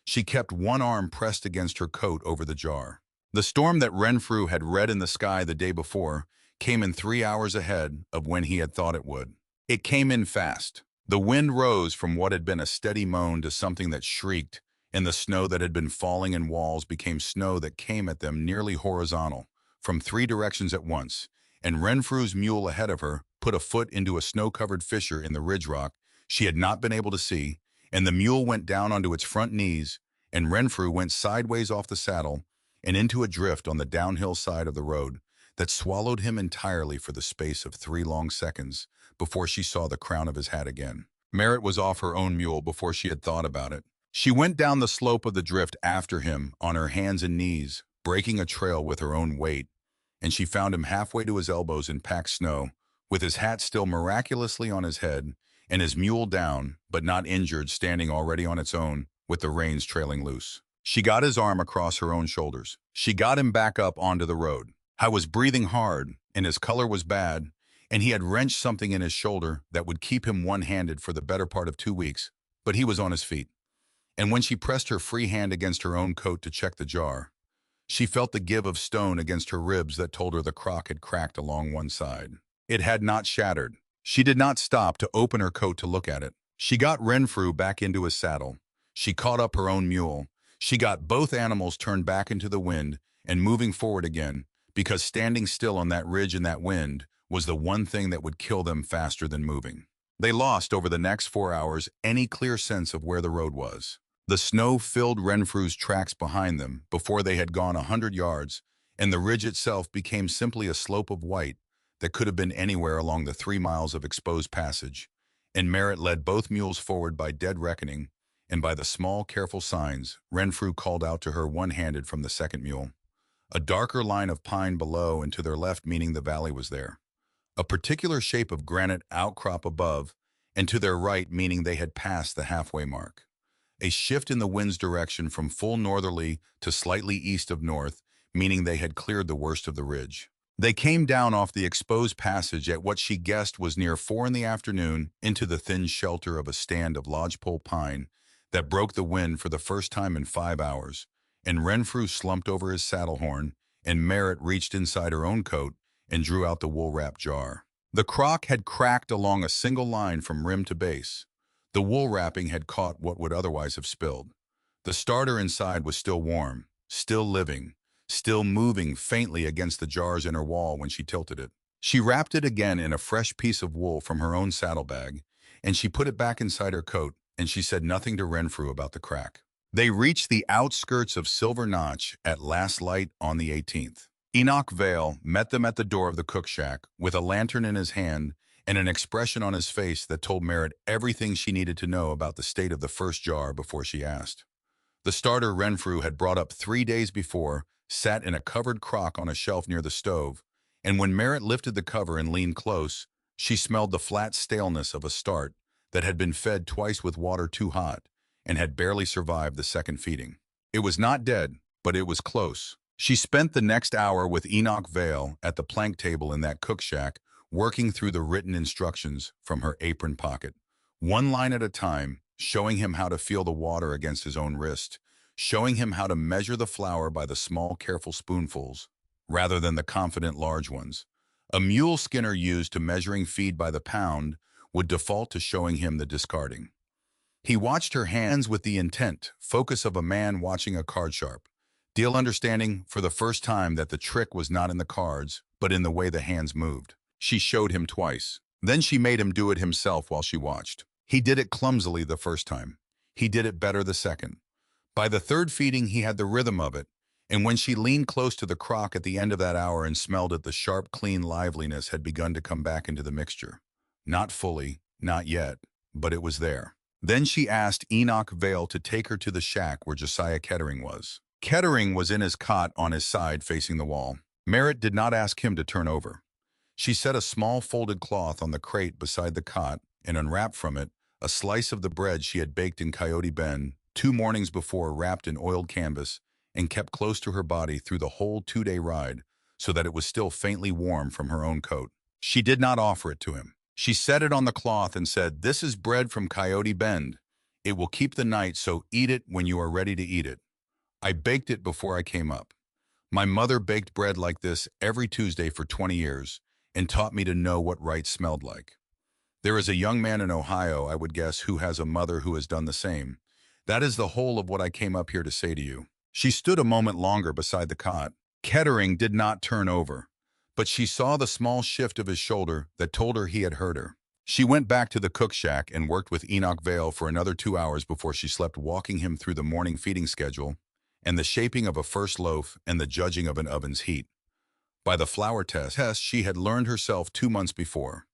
She kept one arm pressed against her coat over the jar. The storm that Renfrew had read in the sky the day before came in 3 hours ahead of when he had thought it would. It came in fast. The wind rose from what had been a steady moan to something that shrieked, and the snow that had been falling in walls became snow that came at them nearly horizontal, from 3 directions at once, and Renfrew's mule ahead of her put a foot into a snow-covered fissure in the ridge rock she had not been able to see, and the mule went down onto its front knees, and Renfrew went sideways off the saddle and into a drift on the downhill side of the road that swallowed him entirely for the space of 3 long seconds before she saw the crown of his hat again. Merritt was off her own mule before she had thought about it. She went down the slope of the drift after him on her hands and knees, breaking a trail with her own weight, and she found him halfway to his elbows in packed snow, with his hat still miraculously on his head, and his mule down, but not injured, standing already on its own, with the reins trailing loose. She got his arm across her own shoulders. She got him back up onto the road. I was breathing hard, and his color was bad, and he had wrenched something in his shoulder that would keep him one-handed for the better part of 2 weeks, but he was on his feet. And when she pressed her free hand against her own coat to check the jar, she felt the give of stone against her ribs that told her the crock had cracked along one side. It had not shattered. She did not stop to open her coat to look at it. She got Renfrew back into his saddle. She caught up her own mule. She got both animals turned back into the wind and moving forward again, because standing still on that ridge in that wind was the one thing that would kill them faster than moving. They lost over the next 4 hours any clear sense of where the road was. The snow filled Renfrew's tracks behind them before they had gone 100 yards, and the ridge itself became simply a slope of white that could have been anywhere along the 3 miles of exposed passage, and Merritt led both mules forward by dead reckoning, and by the small, careful signs Renfrew called out to her one-handed from the second mule. A darker line of pine below and to their left, meaning the valley was there. A particular shape of granite outcrop above, and to their right, meaning they had passed the halfway mark. A shift in the wind's direction from full northerly to slightly east of north, meaning they had cleared the worst of the ridge. They came down off the exposed passage at what she guessed was near 4 in the afternoon into the thin shelter of a stand of lodgepole pine that broke the wind for the first time in 5 hours, and Renfrew slumped over his saddle horn, and Merritt reached inside her own coat and drew out the wool-wrapped jar. The crock had cracked along a single line from rim to base. The wool wrapping had caught what would otherwise have spilled. The starter inside was still warm, still living, still moving faintly against the jar's inner wall when she tilted it. She wrapped it again in a fresh piece of wool from her own saddlebag, and she put it back inside her coat, and she said nothing to Renfrew about the crack. They reached the outskirts of Silver Notch at last light on the 18th. Enoch Vale met them at the door of the cook shack with a lantern in his hand and an expression on his face that told Merritt everything she needed to know about the state of the first jar before she asked. The starter Renfrew had brought up 3 days before sat in a covered crock on a shelf near the stove, and when Merritt lifted the cover and leaned close, she smelled the flat staleness of a start that had been fed twice with water too hot and had barely survived the second feeding. It was not dead, but it was close. She spent the next hour with Enoch Vale at the plank table in that cook shack, working through the written instructions from her apron pocket, one line at a time, showing him how to feel the water against his own wrist, showing him how to measure the flour by the small, careful spoonfuls, rather than the confident large ones. A mule skinner used to measuring feed by the pound would default to showing him the discarding. He watched her hands with the intent, focus of a man watching a card sharp, deal understanding for the first time that the trick was not in the cards, but in the way the hands moved. She showed him twice. Then she made him do it himself while she watched. He did it clumsily the first time. He did it better the second. By the third feeding, he had the rhythm of it, and when she leaned close to the crock at the end of that hour and smelled it, the sharp, clean liveliness had begun to come back into the mixture. Not fully, not yet, but it was there. Then she asked Enoch Vale to take her to the shack where Josiah Kettering was. Kettering was in his cot on his side facing the wall. Merritt did not ask him to turn over. She set a small folded cloth on the crate beside the cot and unwrapped from it a slice of the bread she had baked in Coyote Bend 2 mornings before, wrapped in oiled canvas and kept close to her body through the whole 2-day ride so that it was still faintly warm from her own coat. She did not offer it to him. She set it on the cloth and said, "This is bread from Coyote Bend. It will keep the night, so eat it when you are ready to eat it. I baked it before I came up. My mother baked bread like this every Tuesday for 20 years and taught me to know what right smelled like. There is a young man in Ohio, I would guess, who has a mother who has done the same. That is the whole of what I came up here to say to you." She stood a moment longer beside the cot. Kettering did not turn over, but she saw the small shift of his shoulder that told her he had heard her. She went back to the cook shack and worked with Enoch Vale for another 2 hours before she slept, walking him through the morning feeding schedule and the shaping of a first loaf and the judging of an oven's heat. By the flour test she had learned herself 2 months before.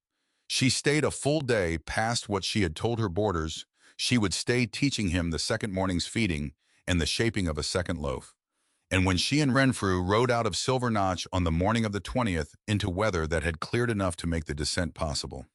She stayed a full day past what she had told her boarders. She would stay teaching him the second morning's feeding and the shaping of a second loaf. And when she and Renfrew rode out of Silver Notch on the morning of the 20th into weather that had cleared enough to make the descent possible,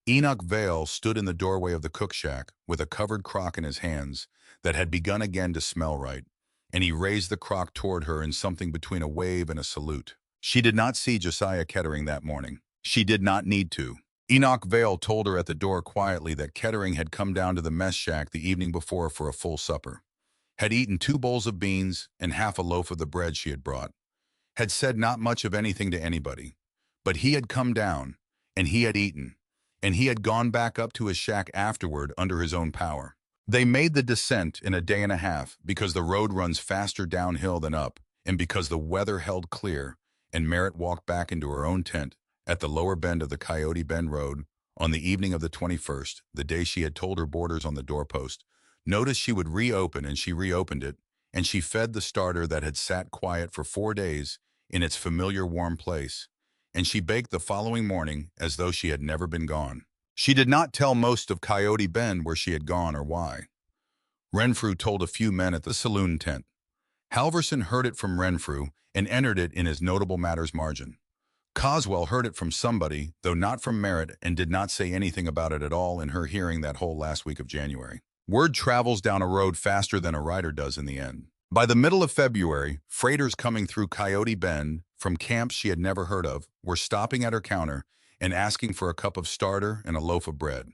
Enoch Vale stood in the doorway of the cook shack with a covered crock in his hands that had begun again to smell right, and he raised the crock toward her in something between a wave and a salute. She did not see Josiah Kettering that morning. She did not need to. Enoch Vale told her at the door quietly that Kettering had come down to the mess shack the evening before for a full supper, had eaten 2 bowls of beans and half a loaf of the bread she had brought, had said not much of anything to anybody, but he had come down, and he had eaten, and he had gone back up to his shack afterward under his own power. They made the descent in a day and a half because the road runs faster downhill than up, and because the weather held clear, and Merritt walked back into her own tent at the lower bend of the Coyote Bend Road on the evening of the 21st, the day she had told her boarders on the doorpost. Notice she would reopen, and she reopened it, and she fed the starter that had sat quiet for 4 days in its familiar warm place, and she baked the following morning as though she had never been gone. She did not tell most of Coyote Bend where she had gone or why. Renfrew told a few men at the saloon tent. Halverson heard it from Renfrew and entered it in his notable matters margin. Coswell heard it from somebody, though not from Merritt, and did not say anything about it at all in her hearing that whole last week of January. Word travels down a road faster than a rider does in the end. By the middle of February, freighters coming through Coyote Bend from camps she had never heard of were stopping at her counter and asking for a cup of starter and a loaf of bread,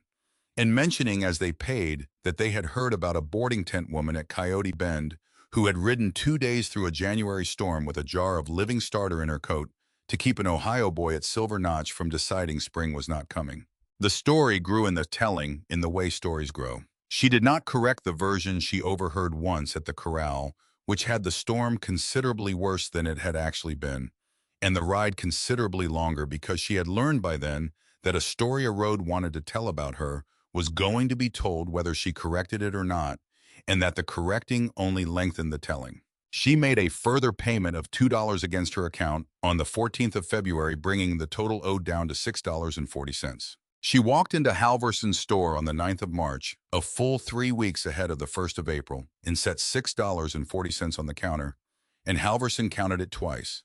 and mentioning as they paid that they had heard about a boarding tent woman at Coyote Bend who had ridden 2 days through a January storm with a jar of living starter in her coat to keep an Ohio boy at Silver Notch from deciding spring was not coming. The story grew in the telling, in the way stories grow. She did not correct the version she overheard once at the corral, which had the storm considerably worse than it had actually been, and the ride considerably longer, because she had learned by then that a story a road wanted to tell about her was going to be told whether she corrected it or not, and that the correcting only lengthened the telling. She made a further payment of $2 against her account on the 14th of February, bringing the total owed down to $6.40. She walked into Halverson's store on the 9th of March, a full 3 weeks ahead of the 1st of April, and set $6.40 on the counter, and Halverson counted it twice,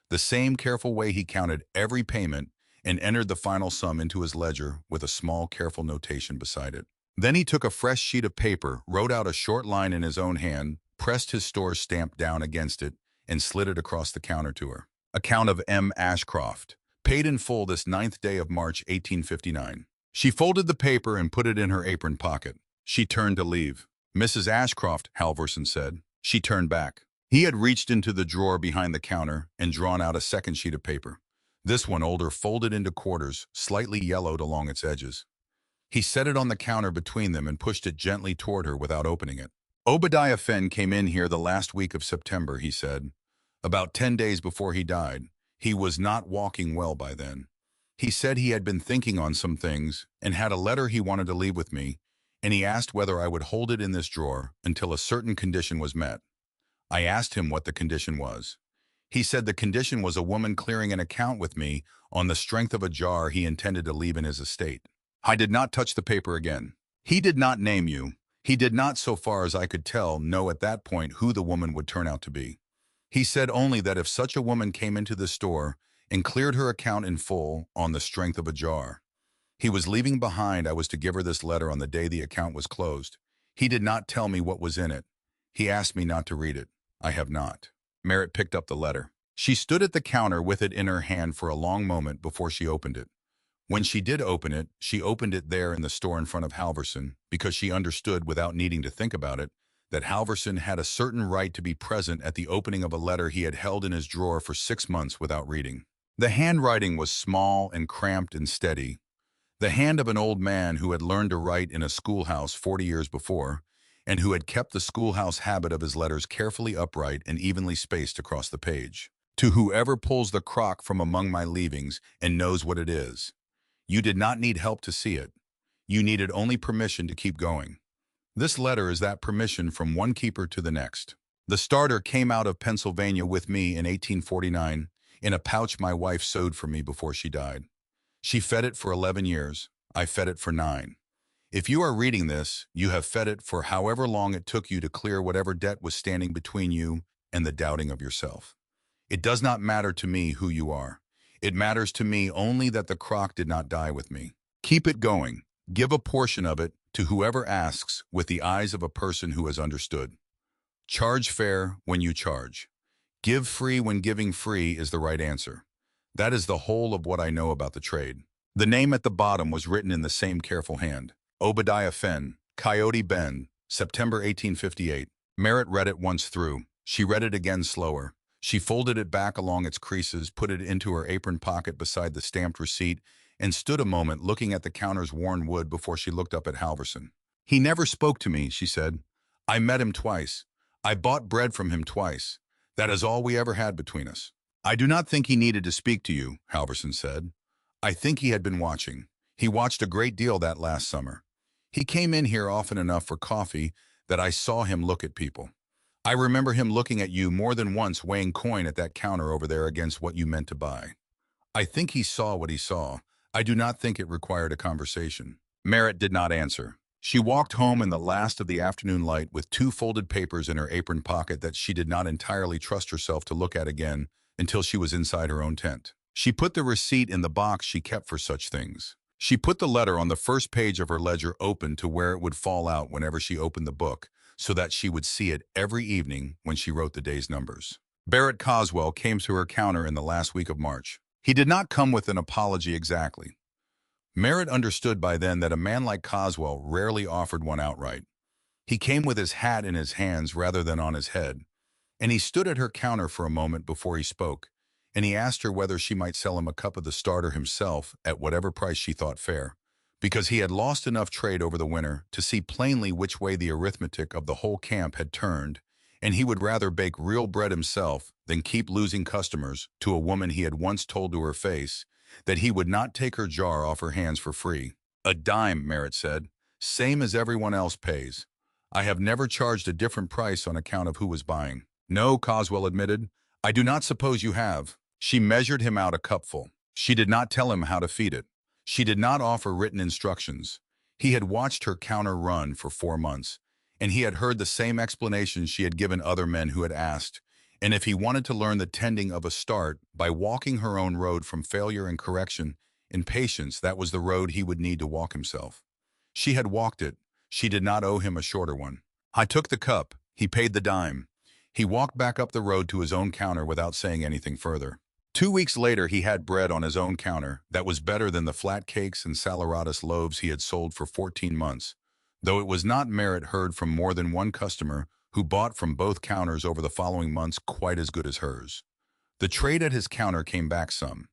the same careful way he counted every payment, and entered the final sum into his ledger with a small careful notation beside it. Then he took a fresh sheet of paper, wrote out a short line in his own hand, pressed his store stamp down against it, and slid it across the counter to her. Account of M. Ashcroft, paid in full this 9th day of March, 1859. She folded the paper and put it in her apron pocket. She turned to leave. "Mrs. Ashcroft," Halverson said. She turned back. He had reached into the drawer behind the counter and drawn out a second sheet of paper. This one older, folded into quarters, slightly yellowed along its edges. He set it on the counter between them and pushed it gently toward her without opening it. "Obadiah Fenn came in here the last week of September," he said. "About 10 days before he died. He was not walking well by then. He said he had been thinking on some things and had a letter he wanted to leave with me, and he asked whether I would hold it in this drawer until a certain condition was met. I asked him what the condition was. He said the condition was a woman clearing an account with me on the strength of a jar he intended to leave in his estate. I did not touch the paper again. He did not name you. He did not, so far as I could tell, know at that point who the woman would turn out to be. He said only that if such a woman came into the store and cleared her account in full on the strength of a jar he was leaving behind, I was to give her this letter on the day the account was closed. He did not tell me what was in it. He asked me not to read it. I have not." Merritt picked up the letter. She stood at the counter with it in her hand for a long moment before she opened it. When she did open it, she opened it there in the store in front of Halverson because she understood without needing to think about it that Halverson had a certain right to be present at the opening of a letter he had held in his drawer for 6 months without reading. The handwriting was small and cramped and steady, the hand of an old man who had learned to write in a schoolhouse 40 years before, and who had kept the schoolhouse habit of his letters carefully upright and evenly spaced across the page. To whoever pulls the crock from among my leavings and knows what it is, you did not need help to see it. You needed only permission to keep going. This letter is that permission from one keeper to the next. The starter came out of Pennsylvania with me in 1849 in a pouch my wife sewed for me before she died. She fed it for 11 years. I fed it for 9. If you are reading this, you have fed it for however long it took you to clear whatever debt was standing between you and the doubting of yourself. It does not matter to me who you are. It matters to me only that the crock did not die with me. Keep it going. Give a portion of it to whoever asks with the eyes of a person who has understood. Charge fair when you charge. Give free when giving free is the right answer. That is the whole of what I know about the trade. The name at the bottom was written in the same careful hand. Obadiah Fenn, Coyote Bend, September 1858. Merritt read it once through. She read it again slower. She folded it back along its creases, put it into her apron pocket beside the stamped receipt, and stood a moment looking at the counter's worn wood before she looked up at Halverson. He never spoke to me, she said. I met him twice. I bought bread from him twice. That is all we ever had between us. I do not think he needed to speak to you, Halverson said. I think he had been watching. He watched a great deal that last summer. He came in here often enough for coffee that I saw him look at people. I remember him looking at you more than once weighing coin at that counter over there against what you meant to buy. I think he saw what he saw. I do not think it required a conversation. Merritt did not answer. She walked home in the last of the afternoon light with 2 folded papers in her apron pocket that she did not entirely trust herself to look at again until she was inside her own tent. She put the receipt in the box she kept for such things. She put the letter on the first page of her ledger open to where it would fall out whenever she opened the book, so that she would see it every evening when she wrote the day's numbers. Barrett Coswell came to her counter in the last week of March. He did not come with an apology exactly. Merritt understood by then that a man like Coswell rarely offered one outright. He came with his hat in his hands rather than on his head, and he stood at her counter for a moment before he spoke, and he asked her whether she might sell him a cup of the starter himself at whatever price she thought fair, because he had lost enough trade over the winter to see plainly which way the arithmetic of the whole camp had turned, and he would rather bake real bread himself than keep losing customers to a woman he had once told to her face that he would not take her jar off her hands for free. A dime, Merritt said, same as everyone else pays. I have never charged a different price on account of who was buying. No, Coswell admitted, I do not suppose you have. She measured him out a cupful. She did not tell him how to feed it. She did not offer written instructions. He had watched her counter run for 4 months, and he had heard the same explanations she had given other men who had asked, and if he wanted to learn the tending of a start by walking her own road from failure and correction in patience, that was the road he would need to walk himself. She had walked it. She did not owe him a shorter one. I took the cup. He paid the dime. He walked back up the road to his own counter without saying anything further. 2 weeks later, he had bread on his own counter that was better than the flat cakes and saleratus loaves he had sold for 14 months, though it was not Merritt heard from more than one customer who bought from both counters over the following months quite as good as hers. The trade at his counter came back some.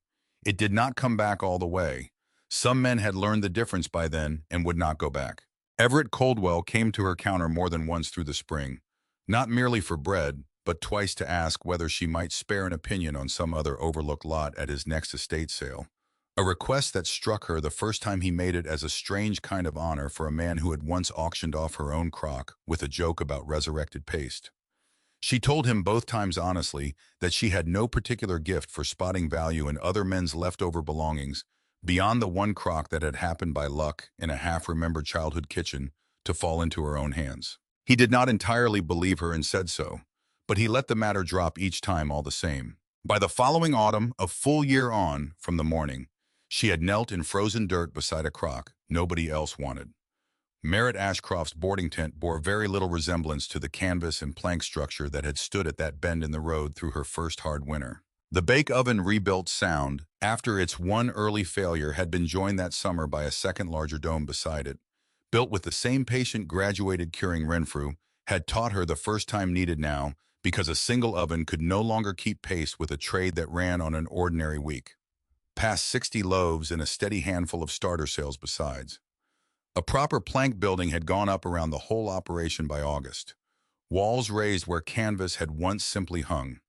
It did not come back all the way. Some men had learned the difference by then and would not go back. Everett Coldwell came to her counter more than once through the spring, not merely for bread, but twice to ask whether she might spare an opinion on some other overlooked lot at his next estate sale, a request that struck her the first time he made it as a strange kind of honor for a man who had once auctioned off her own crock with a joke about resurrected paste. She told him both times honestly that she had no particular gift for spotting value in other men's leftover belongings beyond the one crock that had happened by luck in a half-remembered childhood kitchen to fall into her own hands. He did not entirely believe her and said so, but he let the matter drop each time all the same. By the following autumn, a full year on from the morning, she had knelt in frozen dirt beside a crock nobody else wanted. Merritt Ashcroft's boarding tent bore very little resemblance to the canvas and plank structure that had stood at that bend in the road through her first hard winter. The bake oven rebuilt sound, after its one early failure, had been joined that summer by a second larger dome beside it. Built with the same patient graduated curing Renfrew, had taught her the first time needed now, because a single oven could no longer keep pace with a trade that ran on an ordinary week. Past 60 loaves and a steady handful of starter sales besides. A proper plank building had gone up around the whole operation by August. Walls raised where canvas had once simply hung.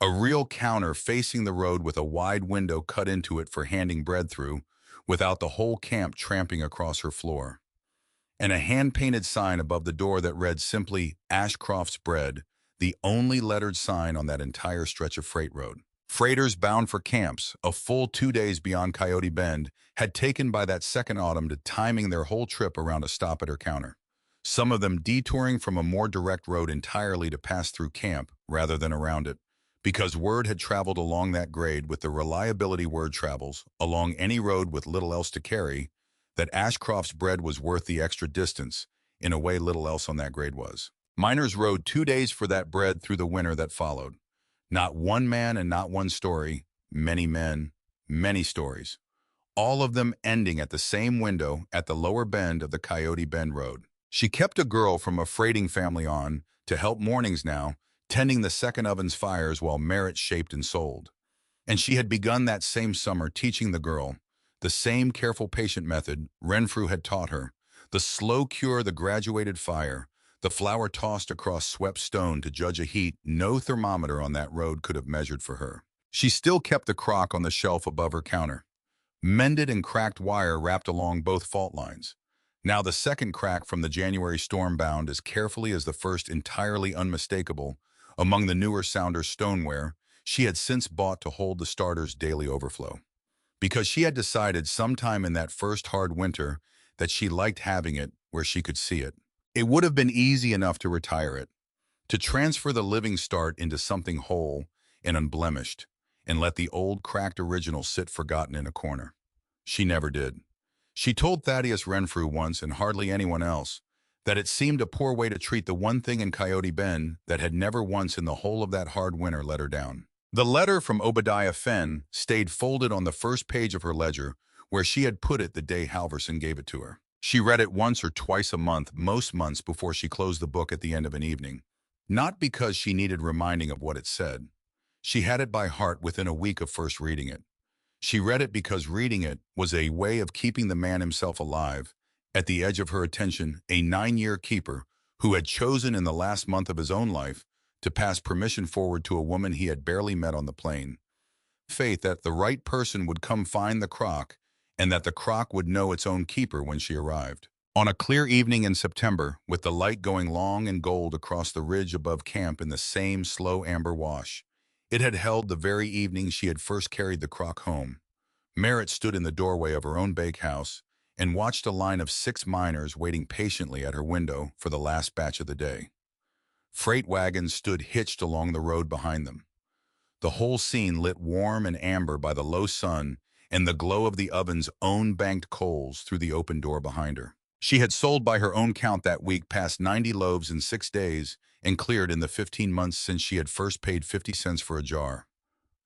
A real counter facing the road with a wide window cut into it for handing bread through, without the whole camp tramping across her floor. And a hand-painted sign above the door that read simply, Ashcroft's Bread, the only lettered sign on that entire stretch of freight road. Freighters bound for camps, a full 2 days beyond Coyote Bend, had taken by that second autumn to timing their whole trip around a stop at her counter. Some of them detouring from a more direct road entirely to pass through camp rather than around it, because word had traveled along that grade with the reliability word travels along any road with little else to carry, that Ashcroft's Bread was worth the extra distance, in a way little else on that grade was. Miners rode 2 days for that bread through the winter that followed. Not one man and not one story, many men, many stories, all of them ending at the same window at the lower bend of the Coyote Bend Road. She kept a girl from a freighting family on to help mornings now, tending the second oven's fires while Merritt shaped and sold. And she had begun that same summer teaching the girl the same careful patient method Renfrew had taught her, the slow cure, the graduated fire, the flour tossed across swept stone to judge a heat no thermometer on that road could have measured for her. She still kept the crock on the shelf above her counter, mended and cracked wire wrapped along both fault lines. Now the second crack from the January storm bound as carefully as the first entirely unmistakable among the newer sounder stoneware she had since bought to hold the starter's daily overflow. Because she had decided sometime in that first hard winter that she liked having it where she could see it. It would have been easy enough to retire it, to transfer the living start into something whole and unblemished, and let the old cracked original sit forgotten in a corner. She never did. She told Thaddeus Renfrew once, and hardly anyone else, that it seemed a poor way to treat the one thing in Coyote Bend that had never once in the whole of that hard winter let her down. The letter from Obadiah Fenn stayed folded on the first page of her ledger, where she had put it the day Halverson gave it to her. She read it once or twice a month, most months, before she closed the book at the end of an evening. Not because she needed reminding of what it said. She had it by heart within a week of first reading it. She read it because reading it was a way of keeping the man himself alive, at the edge of her attention, a 9-year keeper who had chosen in the last month of his own life to pass permission forward to a woman he had barely met on the plain. Faith that the right person would come find the crock, and that the crock would know its own keeper when she arrived. On a clear evening in September, with the light going long and gold across the ridge above camp in the same slow amber wash, it had held the very evening she had first carried the crock home. Merritt stood in the doorway of her own bakehouse and watched a line of 6 miners waiting patiently at her window for the last batch of the day. Freight wagons stood hitched along the road behind them. The whole scene lit warm and amber by the low sun and the glow of the oven's own banked coals through the open door behind her. She had sold by her own count that week past 90 loaves in 6 days and cleared in the 15 months since she had first paid 50 cents for a jar.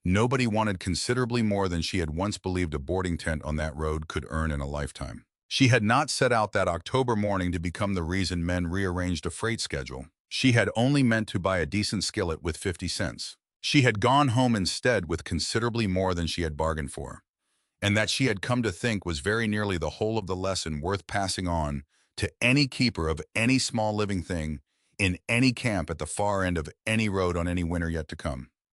Nobody wanted considerably more than she had once believed a boarding tent on that road could earn in a lifetime. She had not set out that October morning to become the reason men rearranged a freight schedule. She had only meant to buy a decent skillet with 50 cents. She had gone home instead with considerably more than she had bargained for, and that she had come to think was very nearly the whole of the lesson worth passing on to any keeper of any small living thing in any camp at the far end of any road on any winter yet to come.